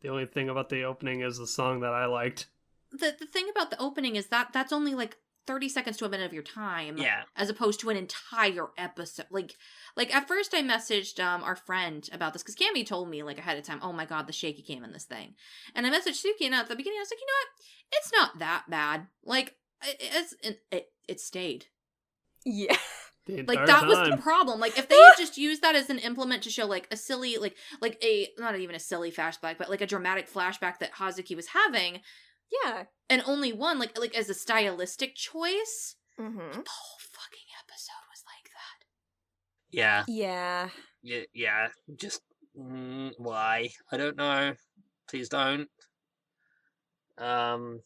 The only thing about the opening is the song that I liked. The thing about the opening is that's only 30 seconds to a minute of your time. Yeah. As opposed to an entire episode. At first I messaged our friend about this, because Cammy told me ahead of time, oh my god, the shaky cam in this thing. And I messaged Suki, and at the beginning I was like, you know what? It's not that bad. It stayed. Yeah. That was the problem. If they had just used that as an implement to show a silly, not even a silly flashback, but a dramatic flashback that Hazuki was having. Yeah. And only one, as a stylistic choice. Mm-hmm. The whole fucking episode was like that. Yeah. Yeah. Yeah. Just, why? I don't know. Please don't. Part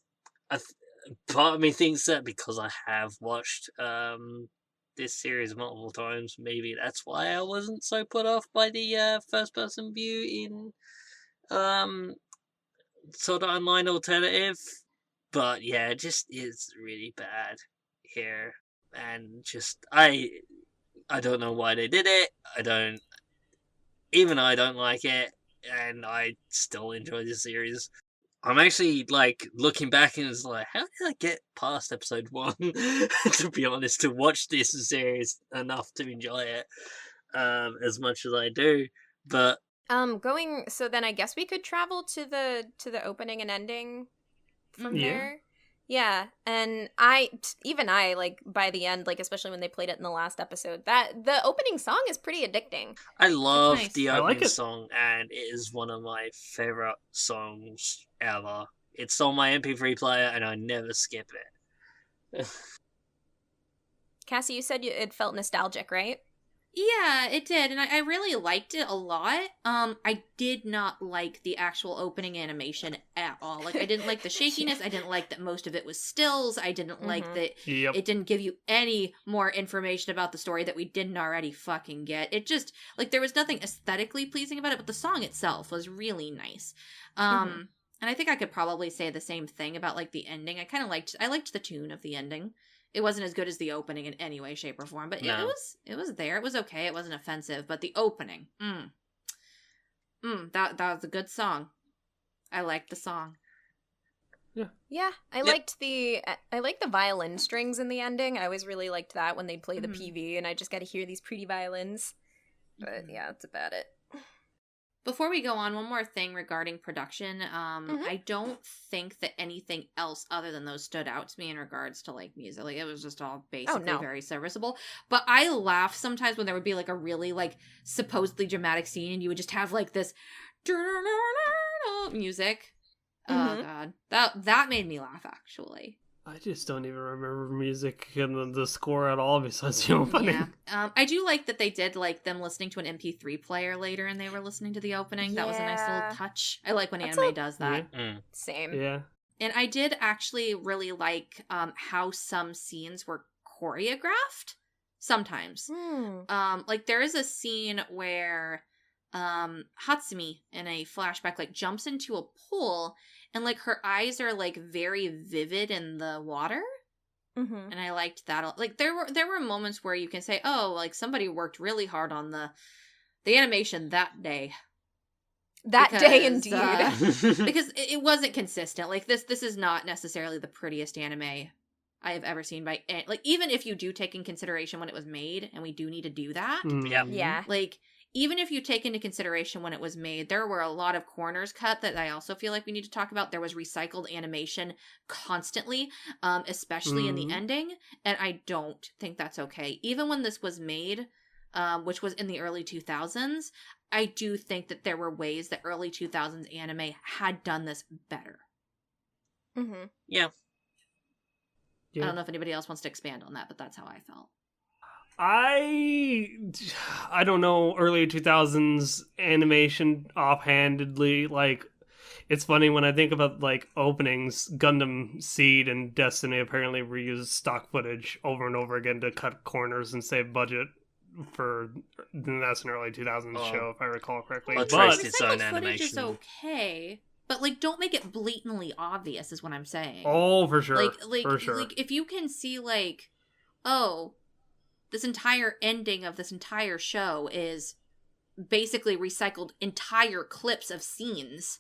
of me thinks that because I have watched, this series multiple times, maybe that's why I wasn't so put off by the first person view in Sword Art Online Alternative. But yeah, it just is really bad here, and just I don't know why they did it. I don't like it, and I still enjoy the series. I'm actually looking back and it's how did I get past episode 1? To be honest, to watch this series enough to enjoy it as much as I do. But so then I guess we could travel to the opening and ending from there. Yeah, and I by the end, especially when they played it in the last episode, that the opening song is pretty addicting. I love nice. the opening song, and it is one of my favorite songs ever. It's on my MP3 player, and I never skip it. Cassie, you said it felt nostalgic, right? Yeah, it did, and I really liked it a lot. I did not like the actual opening animation at all. I didn't like the shakiness. I didn't like that most of it was stills. I didn't like that it didn't give you any more information about the story that we didn't already fucking get. It just, there was nothing aesthetically pleasing about it, but the song itself was really nice. And I think I could probably say the same thing about, the ending. I liked the tune of the ending. It wasn't as good as the opening in any way, shape, or form, but it was there. It was okay. It wasn't offensive, but the opening, that was a good song. I liked the song. Yeah. I liked the violin strings in the ending. I always really liked that when they'd play the PV, and I just got to hear these pretty violins. But yeah, that's about it. Before we go on, one more thing regarding production. I don't think that anything else other than those stood out to me in regards to music. It was just all basically very serviceable. But I laugh sometimes when there would be a really supposedly dramatic scene, and you would just have this music. Oh god, that made me laugh actually. I just don't even remember music in the score at all besides the opening. Yeah, I do like that they did like them listening to an MP3 player later, and they were listening to the opening. That was a nice little touch. I like when anime does that. Same. Yeah. And I did actually really like how some scenes were choreographed. Sometimes, like there is a scene where Hatsumi in a flashback like jumps into a pool. And, like, her eyes are, like, very vivid in the water. Mm-hmm. And I liked that. Like, there were moments where you can say, oh, like, somebody worked really hard on the animation that day. Day, indeed. Because it wasn't consistent. Like, this is not necessarily the prettiest anime I have ever seen by... Like, even if you do take in consideration when it was made, and we do need to do that. Yeah. Like... Even if you take into consideration when it was made, there were a lot of corners cut that I also feel like we need to talk about. There was recycled animation constantly, especially in the ending, and I don't think that's okay. Even when this was made, which was in the early 2000s, I do think that there were ways that early 2000s anime had done this better. Mm-hmm. Yeah. I don't know if anybody else wants to expand on that, but that's how I felt. I don't know early 2000s animation offhandedly. Like, it's funny when I think about like openings. Gundam Seed and Destiny apparently reused stock footage over and over again to cut corners and save budget. That's an early 2000s show, if I recall correctly. But its own footage is okay. But, like, don't make it blatantly obvious, is what I'm saying. Oh, for sure. Like, for sure. Like, if you can see, like, oh, this entire ending of this entire show is basically recycled entire clips of scenes.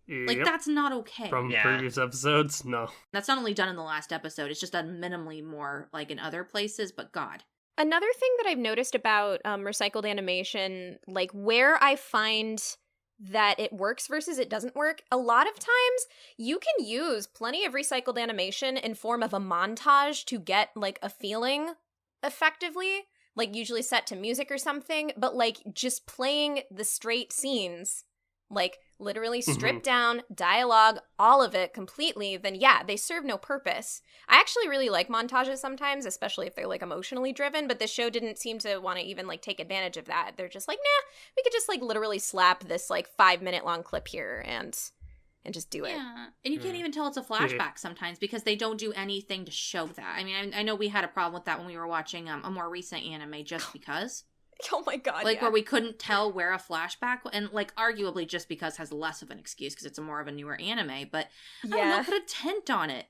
Like, that's not okay. From previous episodes? No. That's not only done in the last episode, it's just done minimally more, like, in other places, but God. Another thing that I've noticed about recycled animation, like, where I find that it works versus it doesn't work, a lot of times you can use plenty of recycled animation in form of a montage to get, like, a feeling effectively, like usually set to music or something, but like just playing the straight scenes, like literally stripped down, dialogue, all of it completely, then yeah, they serve no purpose. I actually really like montages sometimes, especially if they're like emotionally driven, but this show didn't seem to want to even like take advantage of that. They're just like, nah, we could just like literally slap this like 5-minute long clip here and just do it. Yeah, and you can't even tell it's a flashback sometimes because they don't do anything to show that. I mean, I know we had a problem with that when we were watching a more recent anime just because. Oh my god, like, where we couldn't tell where a flashback, and like arguably just because has less of an excuse because it's a more of a newer anime, but I don't know, put a tent on it.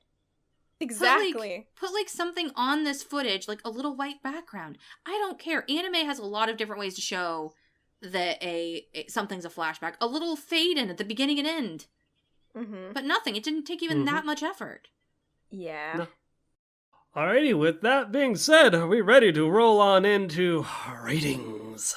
Exactly. Put like something on this footage, like a little white background. I don't care. Anime has a lot of different ways to show that something's a flashback. A little fade in at the beginning and end. But nothing. It didn't take even that much effort. Yeah. No. Alrighty, with that being said, are we ready to roll on into ratings?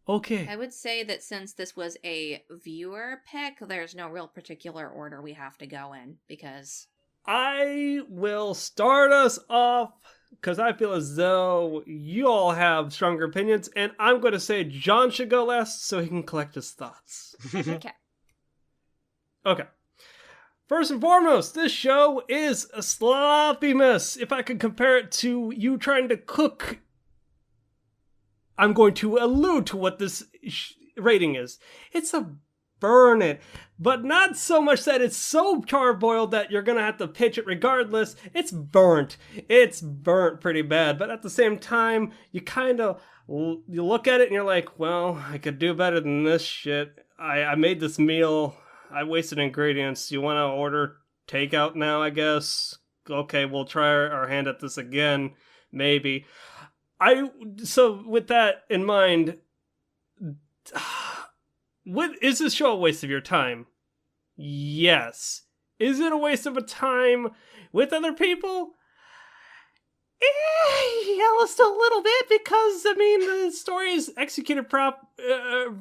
Okay. I would say that since this was a viewer pick, there's no real particular order we have to go in, because... I will start us off, because I feel as though you all have stronger opinions, and I'm going to say John should go last so he can collect his thoughts. Okay. First and foremost, this show is a sloppy mess. If I could compare it to you trying to cook, I'm going to allude to what this rating is. It's a burn it, but not so much that it's so charbroiled that you're going to have to pitch it regardless. It's burnt. It's burnt pretty bad, but at the same time, you kind of you look at it and you're like, well, I could do better than this shit. I made this meal. I wasted ingredients. You want to order takeout now, I guess? Okay, we'll try our hand at this again. Maybe. So with that in mind, is this show a waste of your time? Yes. Is it a waste of a time with other people? Yeah, just a little bit, because, I mean, the story is executed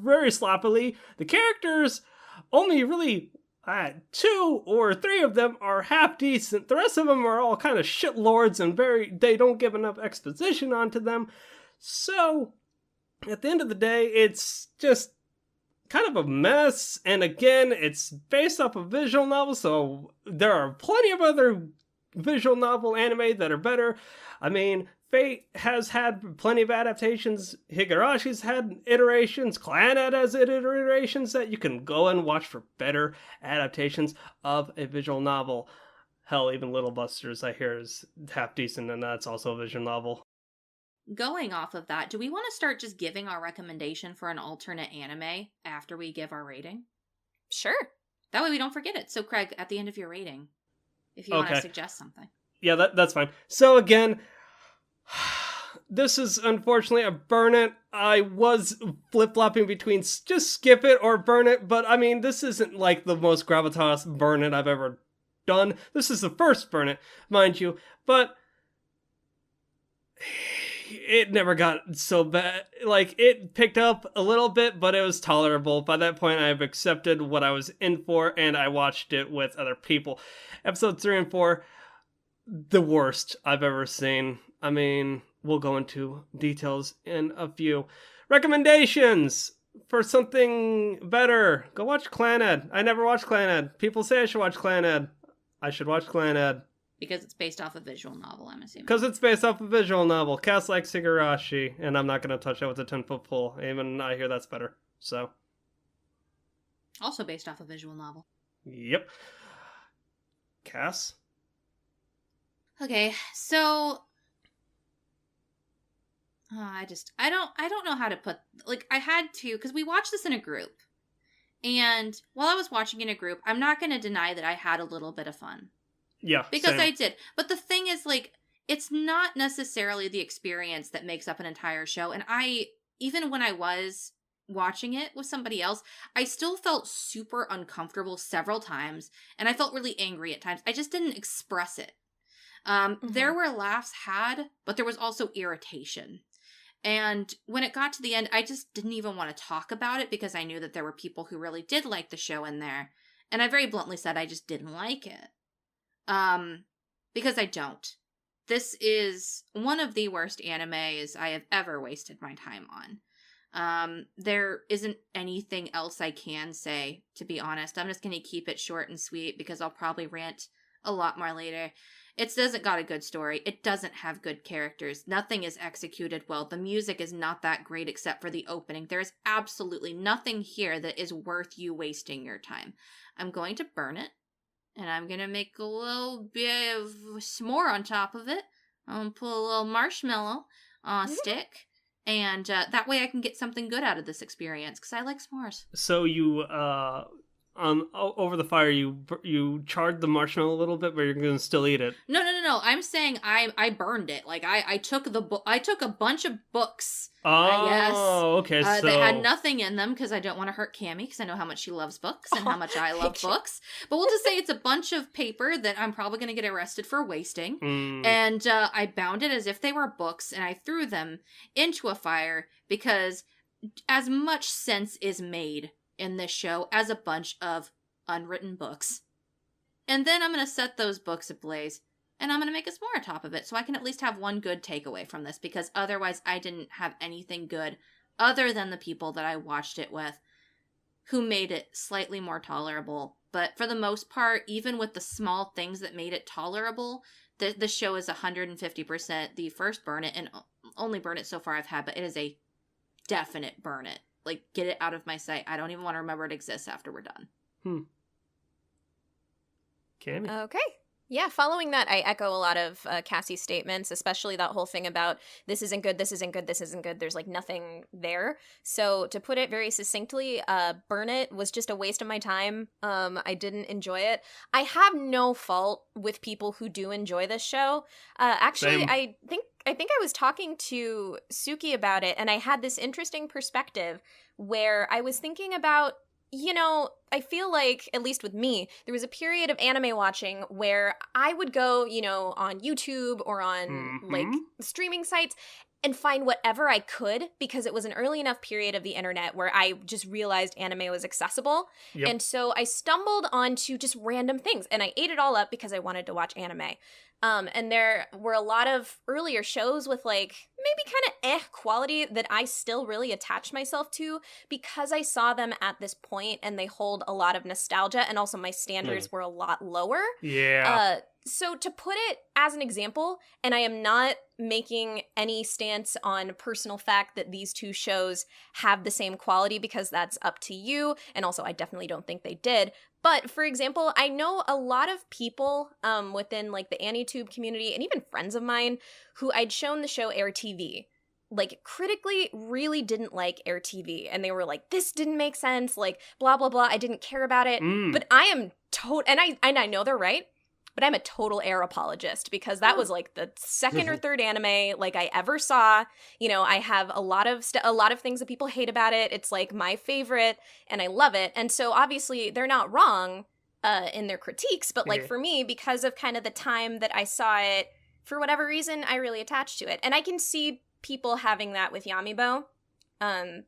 very sloppily. The characters... only really 2 or 3 of them are half decent. The rest of them are all kind of shitlords and they don't give enough exposition onto them. So, at the end of the day, it's just kind of a mess. And again, it's based off a visual novel, so there are plenty of other visual novel anime that are better. I mean, Fate has had plenty of adaptations. Higarashi's had iterations. Clannad has iterations that you can go and watch for better adaptations of a visual novel. Hell, even Little Busters, I hear, is half decent, and that's also a visual novel. Going off of that, do we want to start just giving our recommendation for an alternate anime after we give our rating? Sure. That way we don't forget it. So, Craig, at the end of your rating, if you want to suggest something. Yeah, that's fine. So again, this is unfortunately a burn it. I was flip-flopping between just skip it or burn it, but I mean, this isn't like the most gravitas burn it I've ever done. This is the first burn it, mind you, but it never got so bad. Like, it picked up a little bit, but it was tolerable. By that point, I've accepted what I was in for, and I watched it with other people. Episode 3 and 4, the worst I've ever seen. I mean, we'll go into details in a few. Recommendations for something better. Go watch Clannad. I never watched Clannad. People say I should watch Clannad. I should watch Clannad. Because it's based off a visual novel, I'm assuming. Because it's based off a visual novel. Cast like Subarashii, and I'm not going to touch that with a 10-foot pole. Even I hear that's better. So. Also based off a visual novel. Yep. Cass? Okay, so I don't know how to put, like, I had to, because we watched this in a group, and while I was watching in a group, I'm not going to deny that I had a little bit of fun. Yeah, because same. I did. But the thing is, like, it's not necessarily the experience that makes up an entire show, and even when I was watching it with somebody else, I still felt super uncomfortable several times, and I felt really angry at times. I just didn't express it. There were laughs had, but there was also irritation. And when it got to the end, I just didn't even want to talk about it because I knew that there were people who really did like the show in there. And I very bluntly said I just didn't like it. Because I don't. This is one of the worst animes I have ever wasted my time on. There isn't anything else I can say, to be honest. I'm just going to keep it short and sweet because I'll probably rant a lot more later. It doesn't got a good story. It doesn't have good characters. Nothing is executed well. The music is not that great except for the opening. There is absolutely nothing here that is worth you wasting your time. I'm going to burn it, and I'm going to make a little bit of s'more on top of it. I'm going to put a little marshmallow on a stick, and that way I can get something good out of this experience, because I like s'mores. So you, over the fire, you charred the marshmallow a little bit, but you're gonna still eat it. No. I'm saying I burned it. Like I took a bunch of books. Oh, yes. Okay. So they had nothing in them because I don't want to hurt Cammy because I know how much she loves books and how much I love books. But we'll just say it's a bunch of paper that I'm probably going to get arrested for wasting. And I bound it as if they were books, and I threw them into a fire because as much sense is made in this show as a bunch of unwritten books. And then I'm going to set those books ablaze, and I'm going to make a s'more on top of it so I can at least have one good takeaway from this, because otherwise I didn't have anything good other than the people that I watched it with who made it slightly more tolerable. But for the most part, even with the small things that made it tolerable, the show is 150% the first burn it, and only burn it so far I've had, but it is a definite burn it. Like, get it out of my sight. I don't even want to remember it exists after we're done. Cammy. Okay. Yeah, following that, I echo a lot of Cassie's statements, especially that whole thing about this isn't good, this isn't good, this isn't good. There's, like, nothing there. So to put it very succinctly, Burn It was just a waste of my time. I didn't enjoy it. I have no fault with people who do enjoy this show. Actually, Same. I think I was talking to Suki about it, and I had this interesting perspective where I was thinking about, you know, I feel like, at least with me, there was a period of anime watching where I would go, you know, on YouTube or on, like, streaming sites and find whatever I could, because it was an early enough period of the internet where I just realized anime was accessible. Yep. And so I stumbled onto just random things, and I ate it all up because I wanted to watch anime. And there were a lot of earlier shows with like maybe kind of quality that I still really attached myself to because I saw them at this point and they hold a lot of nostalgia, and also my standards were a lot lower. Yeah. So to put it as an example, and I am not making any stance on personal fact that these two shows have the same quality because that's up to you, and also I definitely don't think they did. But for example, I know a lot of people within like the AniTube community and even friends of mine who I'd shown the show Air TV, like critically really didn't like Air TV, and they were like, this didn't make sense, like blah blah blah, I didn't care about it. But I am and I know they're right, but I'm a total Air apologist because that was like the second or third anime like I ever saw. You know, I have a lot of things that people hate about it. It's like my favorite and I love it. And so obviously they're not wrong in their critiques, but like for me, because of kind of the time that I saw it, for whatever reason, I really attached to it. And I can see people having that with Yamibo.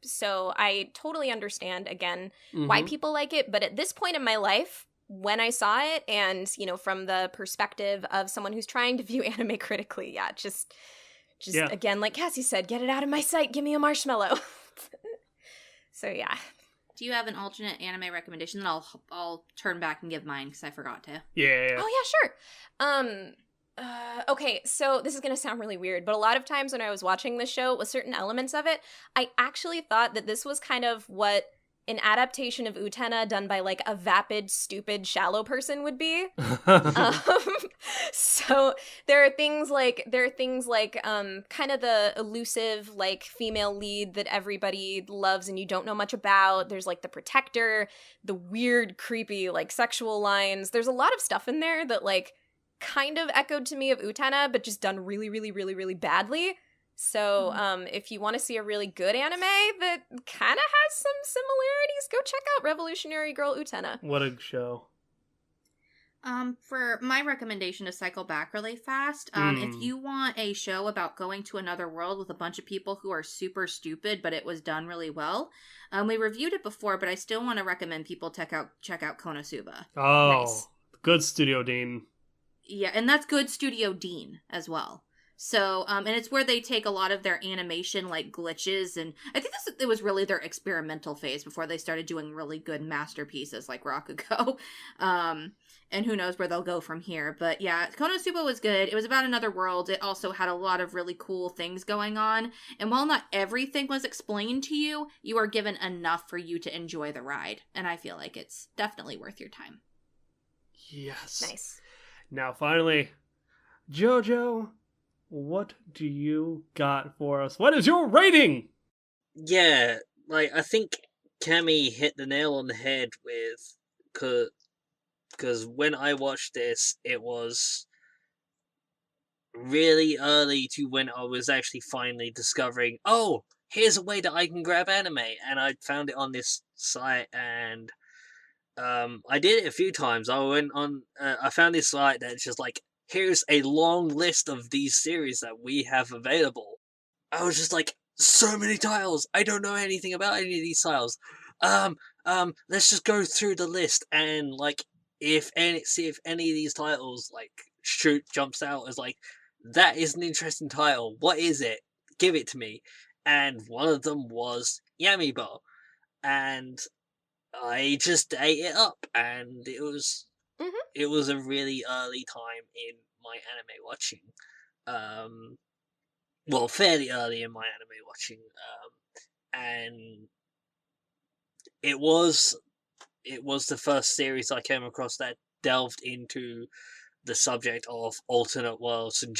So I totally understand again why people like it, but at this point in my life, when I saw it, and you know, from the perspective of someone who's trying to view anime critically, just again, like Cassie said, get it out of my sight, give me a marshmallow. So yeah. Do you have an alternate anime recommendation? Then I'll turn back and give mine because I forgot to. Yeah. Oh yeah, sure. Okay, so this is gonna sound really weird, but a lot of times when I was watching this show with certain elements of it, I actually thought that this was kind of what an adaptation of Utena done by like a vapid, stupid, shallow person would be. So there are things like kind of the elusive like female lead that everybody loves and you don't know much about. There's like the protector, the weird, creepy like sexual lines. There's a lot of stuff in there that like kind of echoed to me of Utena, but just done really, really, really, really badly. So if you want to see a really good anime that kind of has some similarities, go check out Revolutionary Girl Utena. What a show. For my recommendation to cycle back really fast, if you want a show about going to another world with a bunch of people who are super stupid, but it was done really well, we reviewed it before, but I still want to recommend people check out KonoSuba. Oh, nice. Good Studio Dean. Yeah, and that's good Studio Dean as well. So, and it's where they take a lot of their animation, like, glitches, and I think it was really their experimental phase before they started doing really good masterpieces like Rakugo. And who knows where they'll go from here. But yeah, KonoSuba was good. It was about another world. It also had a lot of really cool things going on. And while not everything was explained to you, you are given enough for you to enjoy the ride. And I feel like it's definitely worth your time. Yes. Nice. Now, finally, JoJo, what do you got for us? What is your rating? Yeah, like, I think Cami hit the nail on the head with... Because when I watched this, it was really early to when I was actually finally discovering, oh, here's a way that I can grab anime. And I found it on this site, and I did it a few times. I went on, I found this site that's just like, here's a long list of these series that we have available. I was just like, so many titles. I don't know anything about any of these titles. Let's just go through the list and like, see if any of these titles like jumps out as like, that is an interesting title. What is it? Give it to me. And one of them was Yamibo, and I just ate it up, and it was a really early time in my anime watching. Well, fairly early in my anime watching, and it was the first series I came across that delved into the subject of alternate worlds and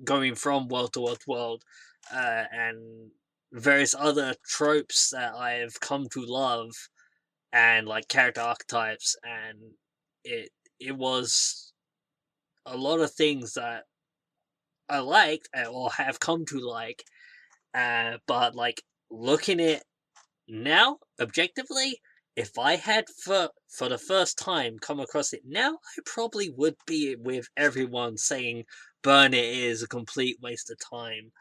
going from world to world to world, and various other tropes that I have come to love, and like character archetypes, and it was a lot of things that I liked or have come to like, but like looking at now objectively, if I had for the first time come across it now, I probably would be with everyone saying burn it is a complete waste of time.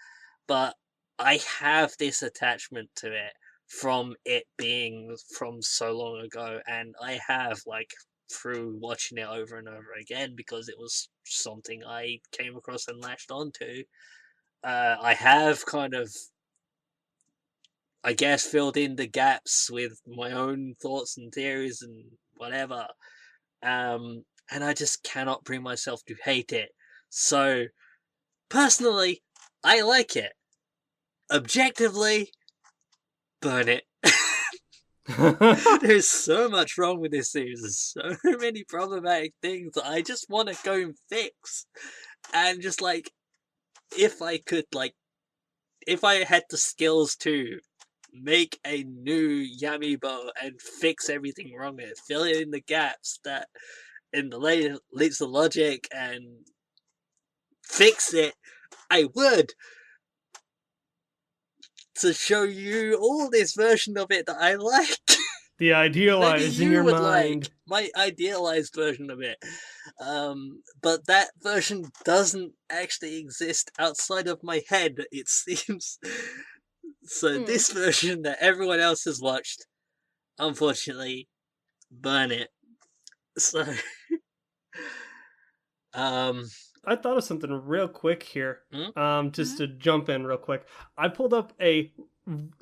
But I have this attachment to it from it being from so long ago, and I have like through watching it over and over again because it was something I came across and latched onto. I have kind of, I guess, filled in the gaps with my own thoughts and theories and whatever. And I just cannot bring myself to hate it. So, personally, I like it. Objectively, burn it. There's so much wrong with this series. There's so many problematic things that I just want to go and fix. And just like, if I could, like, if I had the skills to make a new Yamibo and fix everything wrong with it, fill in the gaps that in the leaps of logic and fix it, I would. To show you all this version of it that I like. The idealized in your mind. Like, my idealized version of it. But that version doesn't actually exist outside of my head, it seems. So this version that everyone else has watched, unfortunately, burn it. So, I thought of something real quick here. Just to jump in real quick. I pulled up a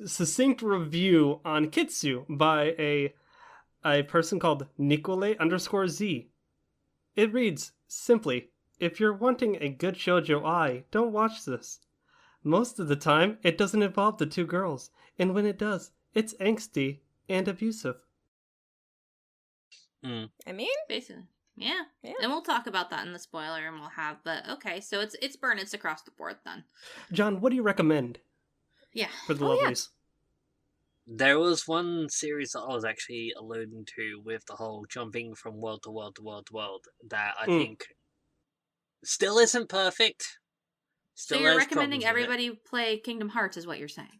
succinct review on Kitsu by a person called Nicole_Z. It reads, simply, if you're wanting a good shoujo don't watch this. Most of the time, it doesn't involve the two girls, and when it does, it's angsty and abusive. I mean, basically. Yeah. And we'll talk about that in the spoiler, and we'll have, but okay, so it's burn, it's across the board then. John, what do you recommend? Yeah. For the lovelies. There was one series that I was actually alluding to with the whole jumping from world to world to world to world that I think still isn't perfect. Still so you're recommending everybody play Kingdom Hearts is what you're saying?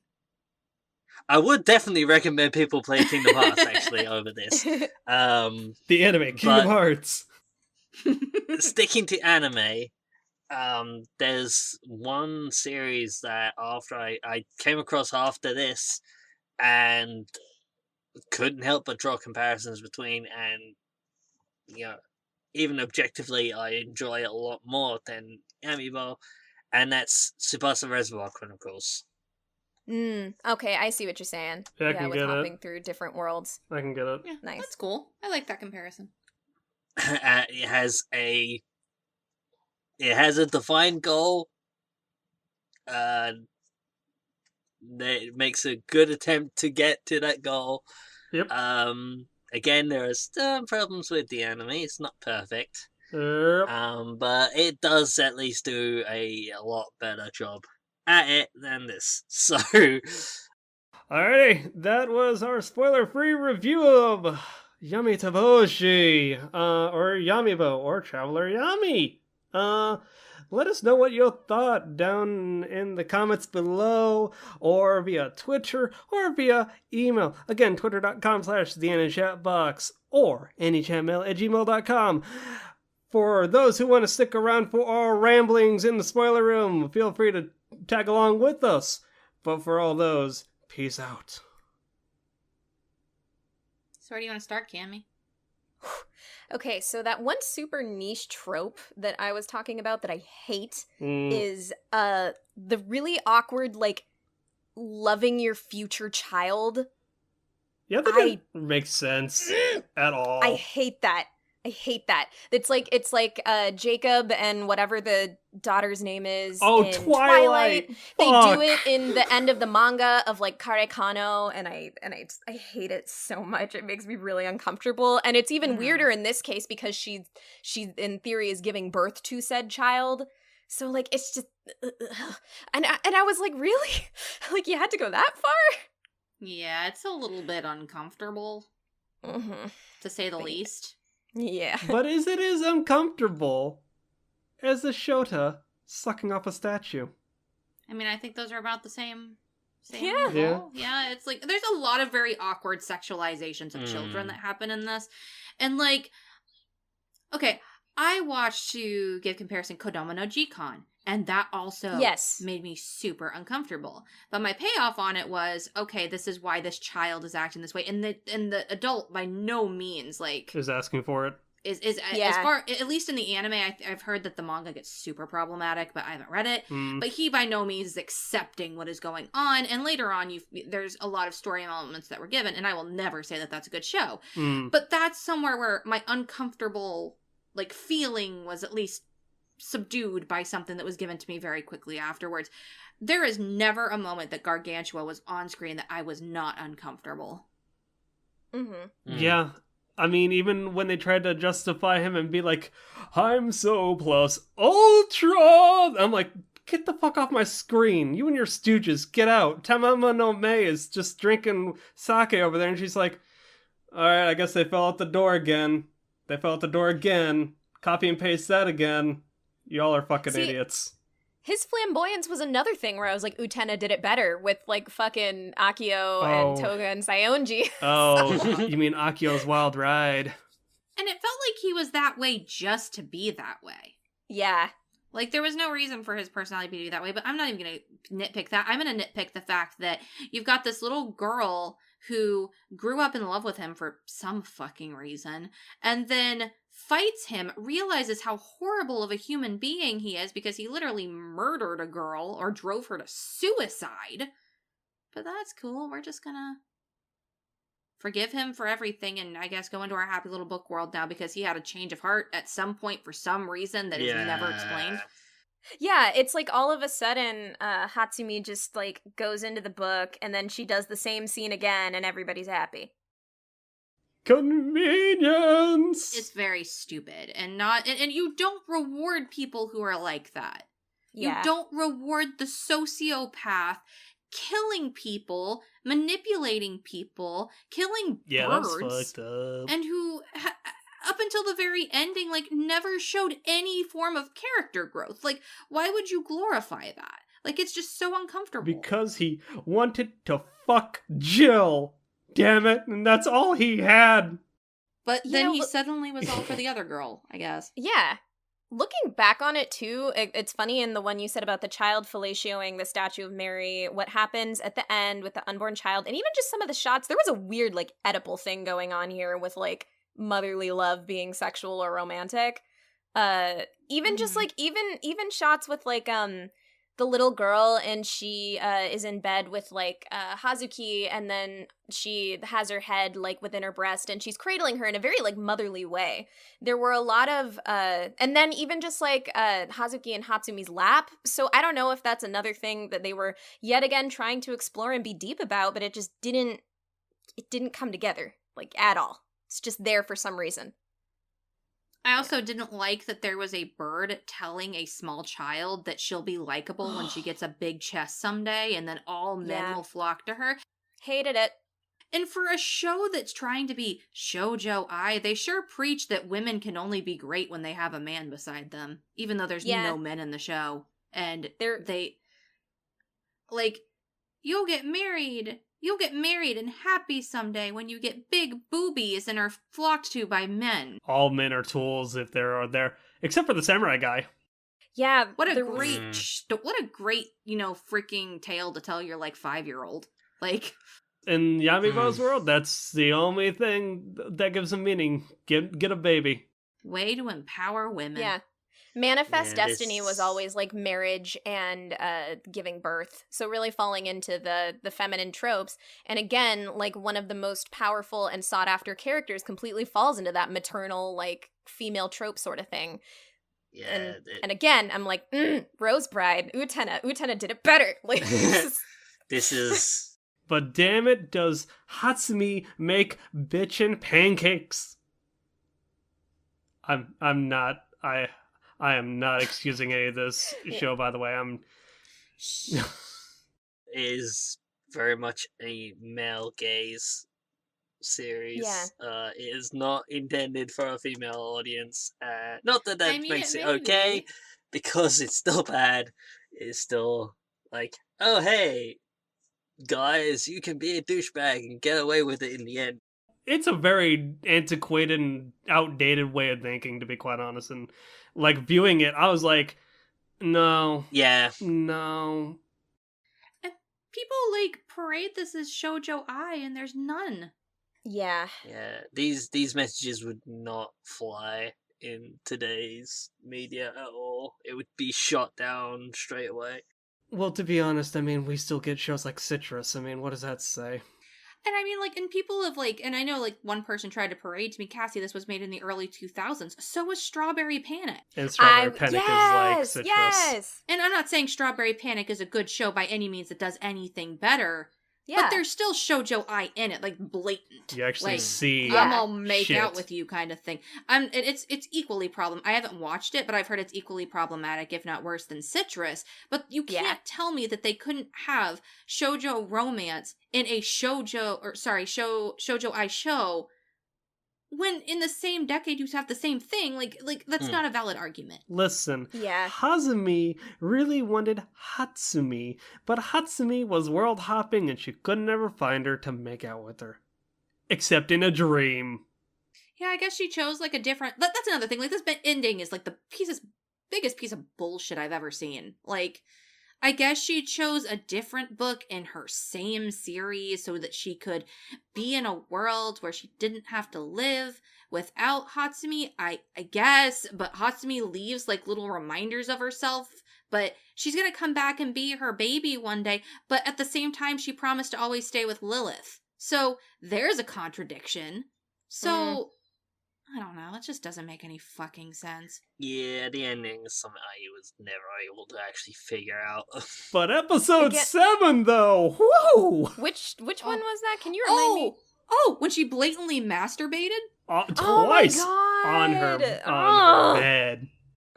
I would definitely recommend people play Kingdom Hearts actually over this. The anime, Kingdom Hearts. Sticking to anime, there's one series that after I came across after this and couldn't help but draw comparisons between, and you know, even objectively I enjoy it a lot more than Yamibo, and that's Tsubasa Reservoir Chronicles. Okay, I see what you're saying. Yeah, I can with get hopping through different worlds. I can get it. Yeah, Nice. That's cool. I like that comparison. It has a defined goal. It makes a good attempt to get to that goal. Yep. Again, there are still problems with the anime. It's not perfect. Yep. But it does at least do a lot better job at it than this. So, alrighty, that was our spoiler-free review of Yami Taboshi, or Yamibo, or Traveler Yami. Let us know what you thought down in the comments below, or via Twitter, or via email. Again, twitter.com/theanychatbox, or anychatmail@gmail.com. For those who want to stick around for our ramblings in the spoiler room, feel free to tag along with us. But for all those, peace out. So where do you want to start, Cammy? Okay, so that one super niche trope that I was talking about that I hate is the really awkward, like, loving your future child. Yeah, that makes sense at all. I hate that. It's like Jacob and whatever the daughter's name is. Oh, in Twilight. They do it in the end of the manga of like Karekano, and I hate it so much. It makes me really uncomfortable, and it's even weirder in this case because she in theory is giving birth to said child. So like it's just, and I was like, really, like you had to go that far? Yeah, it's a little bit uncomfortable, to say the least. Yeah. But is it as uncomfortable as the Shota sucking off a statue? I mean, I think those are about the same Yeah. level. Yeah, it's like, there's a lot of very awkward sexualizations of children that happen in this. And like, okay, I watched, to give comparison, Kodomo no G-Con. And that also Yes. made me super uncomfortable. But my payoff on it was, okay, this is why this child is acting this way. And the adult by no means like Is asking for it. is Yeah. as far, at least in the anime, I've heard that the manga gets super problematic, but I haven't read it. But he by no means is accepting what is going on. And later on, there's a lot of story elements that were given, and I will never say that that's a good show. But that's somewhere where my uncomfortable like feeling was at least subdued by something that was given to me very quickly afterwards. There is never a moment that Gargantua was on screen that I was not uncomfortable. Yeah. I mean, even when they tried to justify him and be like, I'm so plus ultra, I'm like, get the fuck off my screen. You and your stooges, get out. Tamama no Mei is just drinking sake over there, and she's like, alright, I guess they fell out the door again. Copy and paste that again. Y'all are fucking idiots. His flamboyance was another thing where I was like, Utena did it better with like fucking Akio and Toga and Saionji. Oh, you mean Akio's Wild Ride. And it felt like he was that way just to be that way. Yeah. Like, there was no reason for his personality to be that way, but I'm not even going to nitpick that. I'm going to nitpick the fact that you've got this little girl who grew up in love with him for some fucking reason, and then fights him, realizes how horrible of a human being he is because he literally murdered a girl or drove her to suicide. But that's cool. We're just gonna forgive him for everything and I guess go into our happy little book world now because he had a change of heart at some point for some reason that is never explained. Yeah, it's like all of a sudden Hatsumi just like goes into the book and then she does the same scene again and everybody's happy. Convenience! It's very stupid and not and you don't reward people who are like that. Yeah. You don't reward the sociopath killing people, manipulating people, killing birds. That's fucked up. And who up until the very ending like never showed any form of character growth. Like, why would you glorify that? Like, it's just so uncomfortable. Because he wanted to fuck Jill. Damn it, and that's all he had. But then he suddenly was all for the other girl, I guess. Yeah. Looking back on it, too, it's funny in the one you said about the child fellatioing the statue of Mary, what happens at the end with the unborn child, and even just some of the shots, there was a weird, like, Oedipal thing going on here with, like, motherly love being sexual or romantic. Even just, like, even shots with, like, the little girl and she is in bed with like Hazuki and then she has her head like within her breast and she's cradling her in a very like motherly way. There were a lot of and then even just like Hazuki and Hatsumi's lap. So I don't know if that's another thing that they were yet again trying to explore and be deep about, but it just didn't come together like at all. It's just there for some reason. I also didn't like that there was a bird telling a small child that she'll be likable when she gets a big chest someday, and then all men will flock to her. Hated it. And for a show that's trying to be shoujo-ai, they sure preach that women can only be great when they have a man beside them, even though there's no men in the show. And they like, you'll get married and happy someday when you get big boobies and are flocked to by men. All men are tools if there, except for the samurai guy. Yeah, what a great, freaking tale to tell your like 5-year-old. Like, in Yamibo's world, that's the only thing that gives him meaning. Get a baby. Way to empower women. Yeah. Manifest Destiny was always like marriage and giving birth, so really falling into the feminine tropes. And again, like one of the most powerful and sought after characters completely falls into that maternal like female trope sort of thing. Yeah, and again, I'm like, Rose Bride, Utena did it better. Like this is. But damn it, does Hatsumi make bitchin' pancakes? I am not excusing any of this show, by the way. Is very much a male gaze series. Yeah. It is not intended for a female audience. Not that makes it okay, because it's still bad. It's still like, oh hey, guys, you can be a douchebag and get away with it in the end. It's a very antiquated and outdated way of thinking, to be quite honest. And like viewing it, I was like, No. Yeah. No. And people like parade this as shoujo ai, and there's none. Yeah. Yeah. These messages would not fly in today's media at all. It would be shot down straight away. Well, to be honest, I mean, we still get shows like Citrus. I mean, what does that say? And I mean, like, and people have, like, and I know, like, one person tried to parade to me, Cassie, this was made in the early 2000s. So was Strawberry Panic. And Strawberry Panic is like yes, Citrus. yes. And I'm not saying Strawberry Panic is a good show by any means that does anything better. Yeah. But there's still shoujo ai in it, like blatant. You actually like, see. Yeah. I'm all make shit. out with you kind of thing. It's equally I haven't watched it, but I've heard it's equally problematic, if not worse than Citrus. But you can't tell me that they couldn't have shoujo romance in a shoujo ai show when in the same decade you have the same thing. Like that's not a valid argument. Listen, Yeah. Hazumi really wanted Hatsumi, but Hatsumi was world hopping and she could never find her to make out with her. Except in a dream. Yeah, I guess she chose like a different. That's another thing. Like this ending is like the biggest piece of bullshit I've ever seen. Like, I guess she chose a different book in her same series so that she could be in a world where she didn't have to live without Hatsumi. I guess, but Hatsumi leaves like little reminders of herself. But she's gonna come back and be her baby one day. But at the same time, she promised to always stay with Lilith. So there's a contradiction. So I don't know. It just doesn't make any fucking sense. Yeah, the ending is something I was never able to actually figure out. But episode Again- 7, though! Whoa! Which one was that? Can you remind me? Oh, when she blatantly masturbated? Twice Oh my on God. her bed.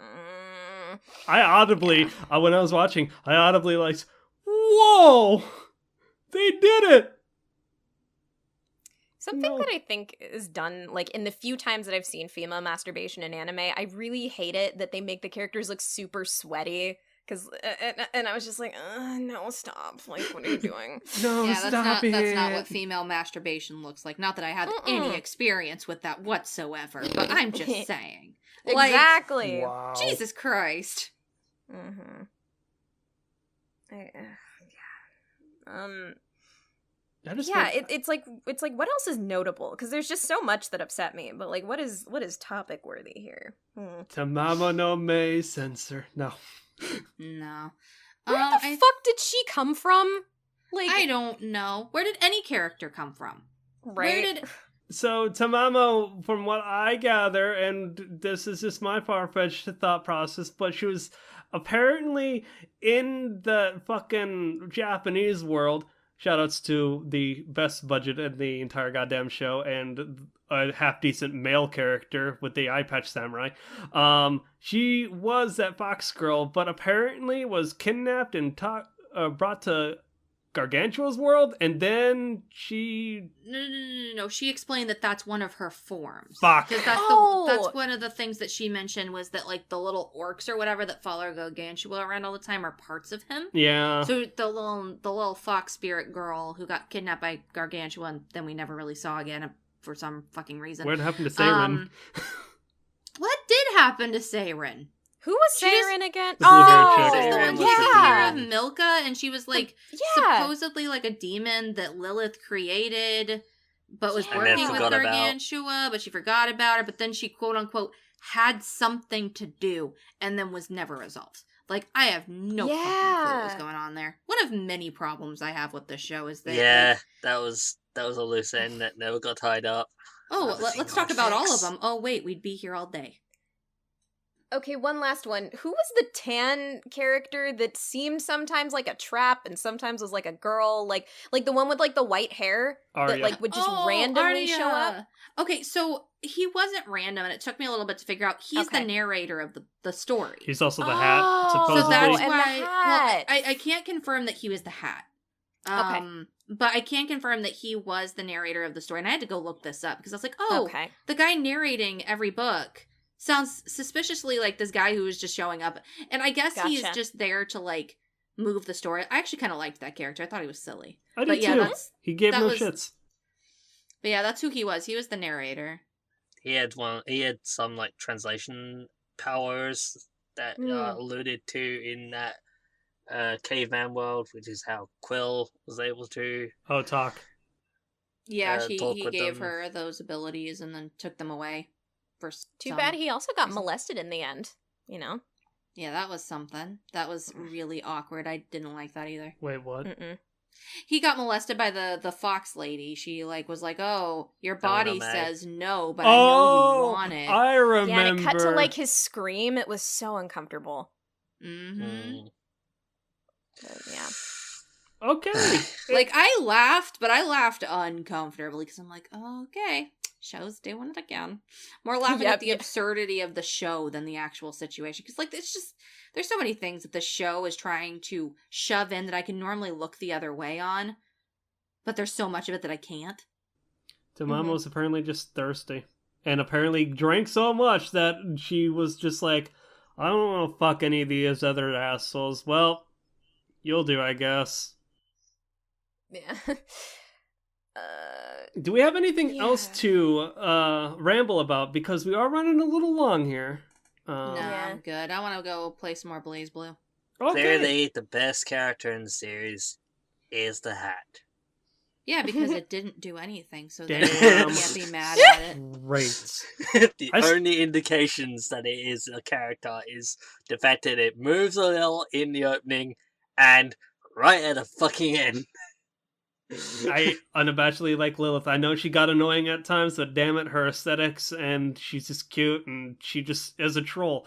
Mm. I audibly, when I was watching, like, whoa! They did it! Something No. that I think is done, like, in the few times that I've seen female masturbation in anime, I really hate it that they make the characters look super sweaty. Because, and I was just like, no, stop. Like, what are you doing? No, yeah, stop it. that's not what female masturbation looks like. Not that I had any experience with that whatsoever, but I'm just saying. Like, Exactly. Wow. Jesus Christ. Mm-hmm. I just Yeah, think- it's like what else is notable? Because there's just so much that upset me. But like, what is topic worthy here? Tamamo no Mei censor. No. No. Where the fuck did she come from? Like, I don't know. Where did any character come from? right? Where did... So Tamamo, from what I gather, and this is just my far-fetched thought process, but she was apparently in the fucking Japanese world. Shoutouts to the best budget in the entire goddamn show and a half-decent male character with the eye patch samurai. She was that fox girl, but apparently was kidnapped and brought to Gargantua's world, and then she... No. She explained that that's one of her forms. Fuck. Because Oh! that's one of the things that she mentioned was that, like, the little orcs or whatever that follow Gargantua around all the time are parts of him. Yeah. So the little fox spirit girl who got kidnapped by Gargantua and then we never really saw again for some fucking reason. What happened to Seiren? What did happen to Seiren? Who was She just- Seiren again? The blue-haired Oh, chick. She's the one who Yeah. took care of Milka, and she was like yeah. supposedly like a demon that Lilith created, but was Yeah. And then working with forgot about. Gargantua, but she forgot about her. But then she quote unquote had something to do, and then was never resolved. Like, I have no fucking clue what was Yeah. going on there. One of many problems I have with this show is that Yeah, like, that was a loose end that never got tied up. oh, Another thing let's I talk would about all of fix. them. Oh wait, we'd be here all day. Okay, one last one. Who was the tan character that seemed sometimes like a trap and sometimes was like a girl? Like the one with like the white hair that Arya. like would just randomly show up? Arya. Okay, so he wasn't random, and it took me a little bit to figure out. He's Okay. the narrator of the story. He's also the hat, Oh, supposedly. So that's and the why. Well, hat. I can't confirm that he was the hat. But I can confirm that he was the narrator of the story, and I had to go look this up because I was like, oh, Okay. the guy narrating every book sounds suspiciously like this guy who was just showing up, and I guess he's Gotcha. just there to like move the story. I actually kind of liked that character. I thought he was silly. I But did yeah, too. He gave that no was- shits. But yeah, that's who he was. He was the narrator. He had some like translation powers that alluded to in that caveman world, which is how Quill was able to talk. Yeah, talk he with gave them. her those abilities and then took them away. Too bad he also got molested in the end, Yeah, that was something. That was really awkward. I didn't like that either. Wait, what? Mm-mm. He got molested by the fox lady. She was like, "Oh, your body says no, but I know you want it." I remember. Yeah, and it cut to his scream. It was so uncomfortable. Mm-hmm. Yeah. Okay. I laughed, but I laughed uncomfortably because I'm like, oh, okay, show's doing it again. More laughing at the absurdity of the show than the actual situation. Because, it's just, there's so many things that the show is trying to shove in that I can normally look the other way on, but there's so much of it that I can't. Mama was apparently just thirsty. And apparently drank so much that she was just like, I don't want to fuck any of these other assholes. Well, you'll do, I guess. Yeah. Do we have anything else to ramble about? Because we are running a little long here. No, I'm good. I want to go play some more Blaze Blue. Okay. Clearly, the best character in the series is the Hat. Yeah, because it didn't do anything, so they Damn. can't be mad at it. Great. The only indications that it is a character is the fact that it moves a little in the opening and right at the fucking end. I unabashedly like Lilith. I know she got annoying at times, but damn it, her aesthetics, and she's just cute, and she just is a troll.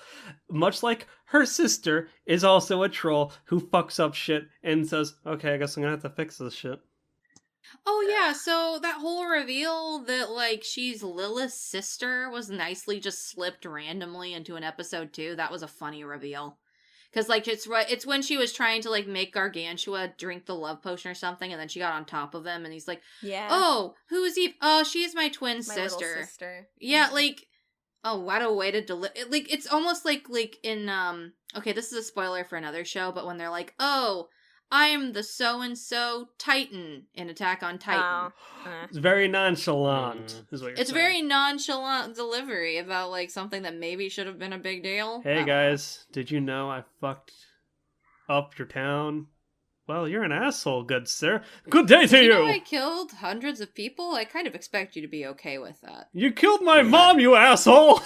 Much like her sister is also a troll who fucks up shit and says, okay, I guess I'm gonna have to fix this shit. Oh yeah, so that whole reveal that she's Lilith's sister was nicely just slipped randomly into an episode 2. That was a funny reveal. Because, it's when she was trying to, make Gargantua drink the love potion or something, and then she got on top of him, and he's like, yeah. Oh, who is Eve? Oh, she's my twin My sister. little sister. Yeah, oh, what a way to deliver. It's almost like in, okay, this is a spoiler for another show, but when they're like, oh, I'm the so-and-so Titan in Attack on Titan. It's very nonchalant, is what you're It's saying. very nonchalant delivery about, something that maybe should have been a big deal. Hey guys, did you know I fucked up your town? Well, you're an asshole, good sir. Good day to you! You know I killed hundreds of people? I kind of expect you to be okay with that. You killed my mom, you asshole!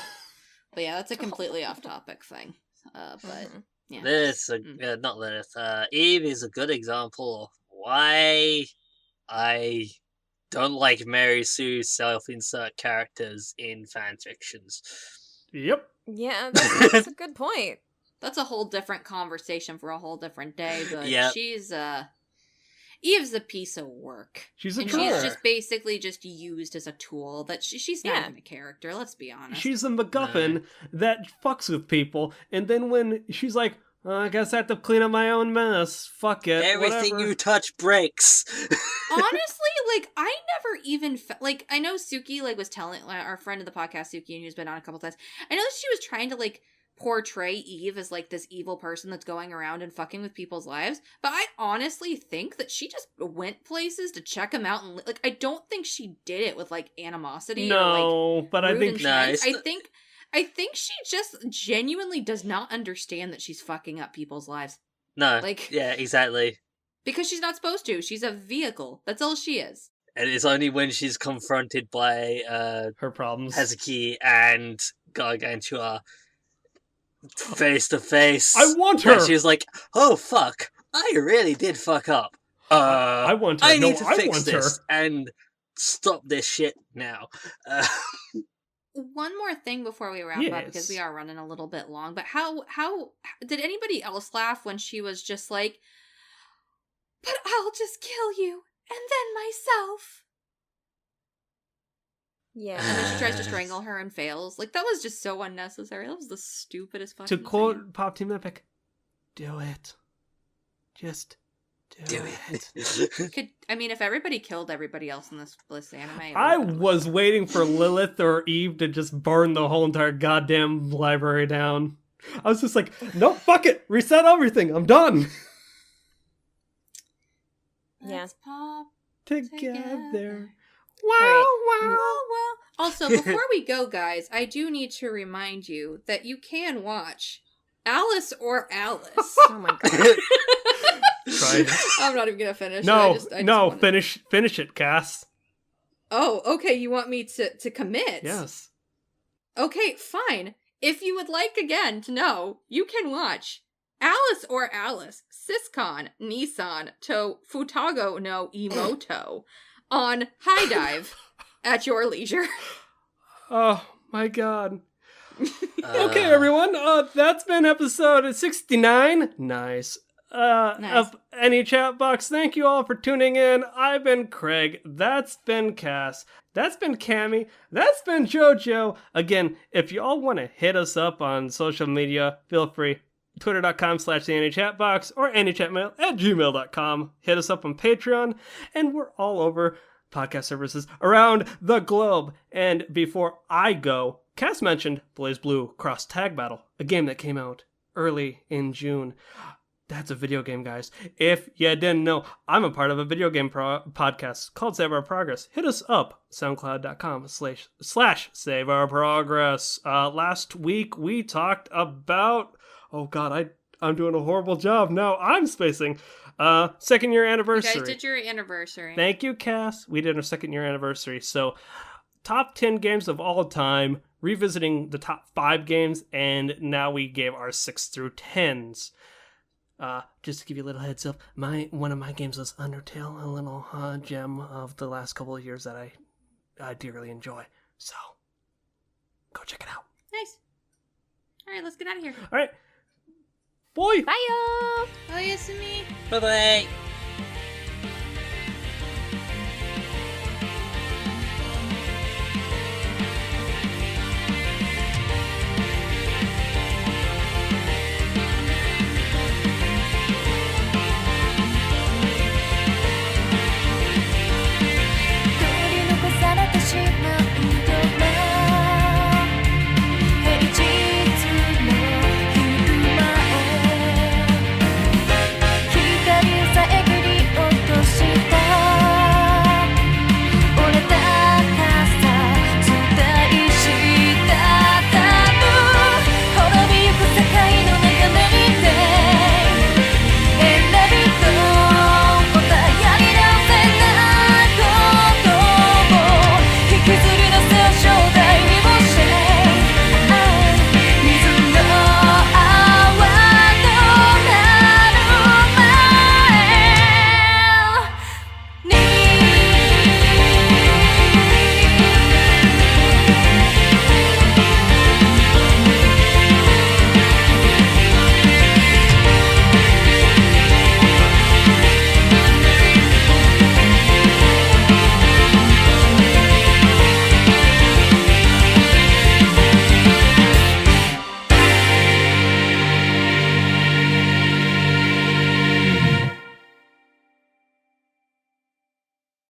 But yeah, that's a completely off-topic thing. But... Yeah. Not Lilith. Eve is a good example of why I don't like Mary Sue's self-insert characters in fan fictions. Yep. Yeah, that's a good point. That's a whole different conversation for a whole different day, but Yep. she's, Eve's a piece of work. She's a and troll. she's just basically just used as a tool. That she's not even a character, let's be honest. She's a MacGuffin that fucks with people, and then when she's like, I guess I have to clean up my own mess. Fuck it. Everything whatever. you touch breaks. Honestly, I never even I know Suki was telling our friend of the podcast Suki, who's been on a couple times. I know that she was trying to portray Eve as this evil person that's going around and fucking with people's lives, but I honestly think that she just went places to check them out, and I don't think she did it with animosity. No, or, but I think I think she just genuinely does not understand that she's fucking up people's lives. No. Yeah, exactly. Because she's not supposed to. She's a vehicle. That's all she is. And it's only when she's confronted by her problems, Hazuki and Gargantua face to face. I want her. And she's like, "Oh fuck, I really did fuck up. I want her. I need to fix this and stop this shit now." One more thing before we wrap up, because we are running a little bit long, but how did anybody else laugh when she was just like, but I'll just kill you, and then myself? Yeah. And then she tries to strangle her and fails. that was just so unnecessary. That was the stupidest fucking To quote thing. Pop Team Epic, do it. Just do it. If everybody killed everybody else in this anime... I was waiting for Lilith or Eve to just burn the whole entire goddamn library down. I was just like, nope, fuck it. Reset everything. I'm done. Let's pop together. Wow, wow. Also, before we go, guys, I do need to remind you that you can watch Alice or Alice? Oh my god. Try it. I'm not even gonna finish. No, I just no, wanna- finish it, Cass. Oh, okay. You want me to commit? Yes. Okay, fine. If you would like again to know, you can watch Alice or Alice, Siscon, Nissan, to Futago no Imoto on High Dive at your leisure. Oh my god. Okay, everyone. That's been episode 69. Nice. Of Any Chat Box. Thank you all for tuning in. I've been Craig. That's been Cass. That's been Cammy. That's been JoJo. Again, if you all want to hit us up on social media, feel free. Twitter.com/TheNHChatBox or anychatmail@gmail.com. Hit us up on Patreon, and we're all over podcast services around the globe. And before I go, Cass mentioned Blaze Blue Cross Tag Battle, a game that came out early in June. That's a video game, guys. If you didn't know, I'm a part of a video game podcast called Save Our Progress. Hit us up, soundcloud.com/Save Our Progress. Last week, we talked about... Oh, God, I'm doing a horrible job now. I'm spacing. Second year anniversary. You guys did your anniversary. Thank you, Cass. We did our second year anniversary. So, top 10 games of all time, revisiting the top 5 games, and now we gave our 6 through 10s. Just to give you a little heads up, one of my games was Undertale, a little gem of the last couple of years that I dearly enjoy. So, go check it out. Nice. All right, let's get out of here. All right. Boy. Bye, y'all. Oh, yes, me. Bye-bye.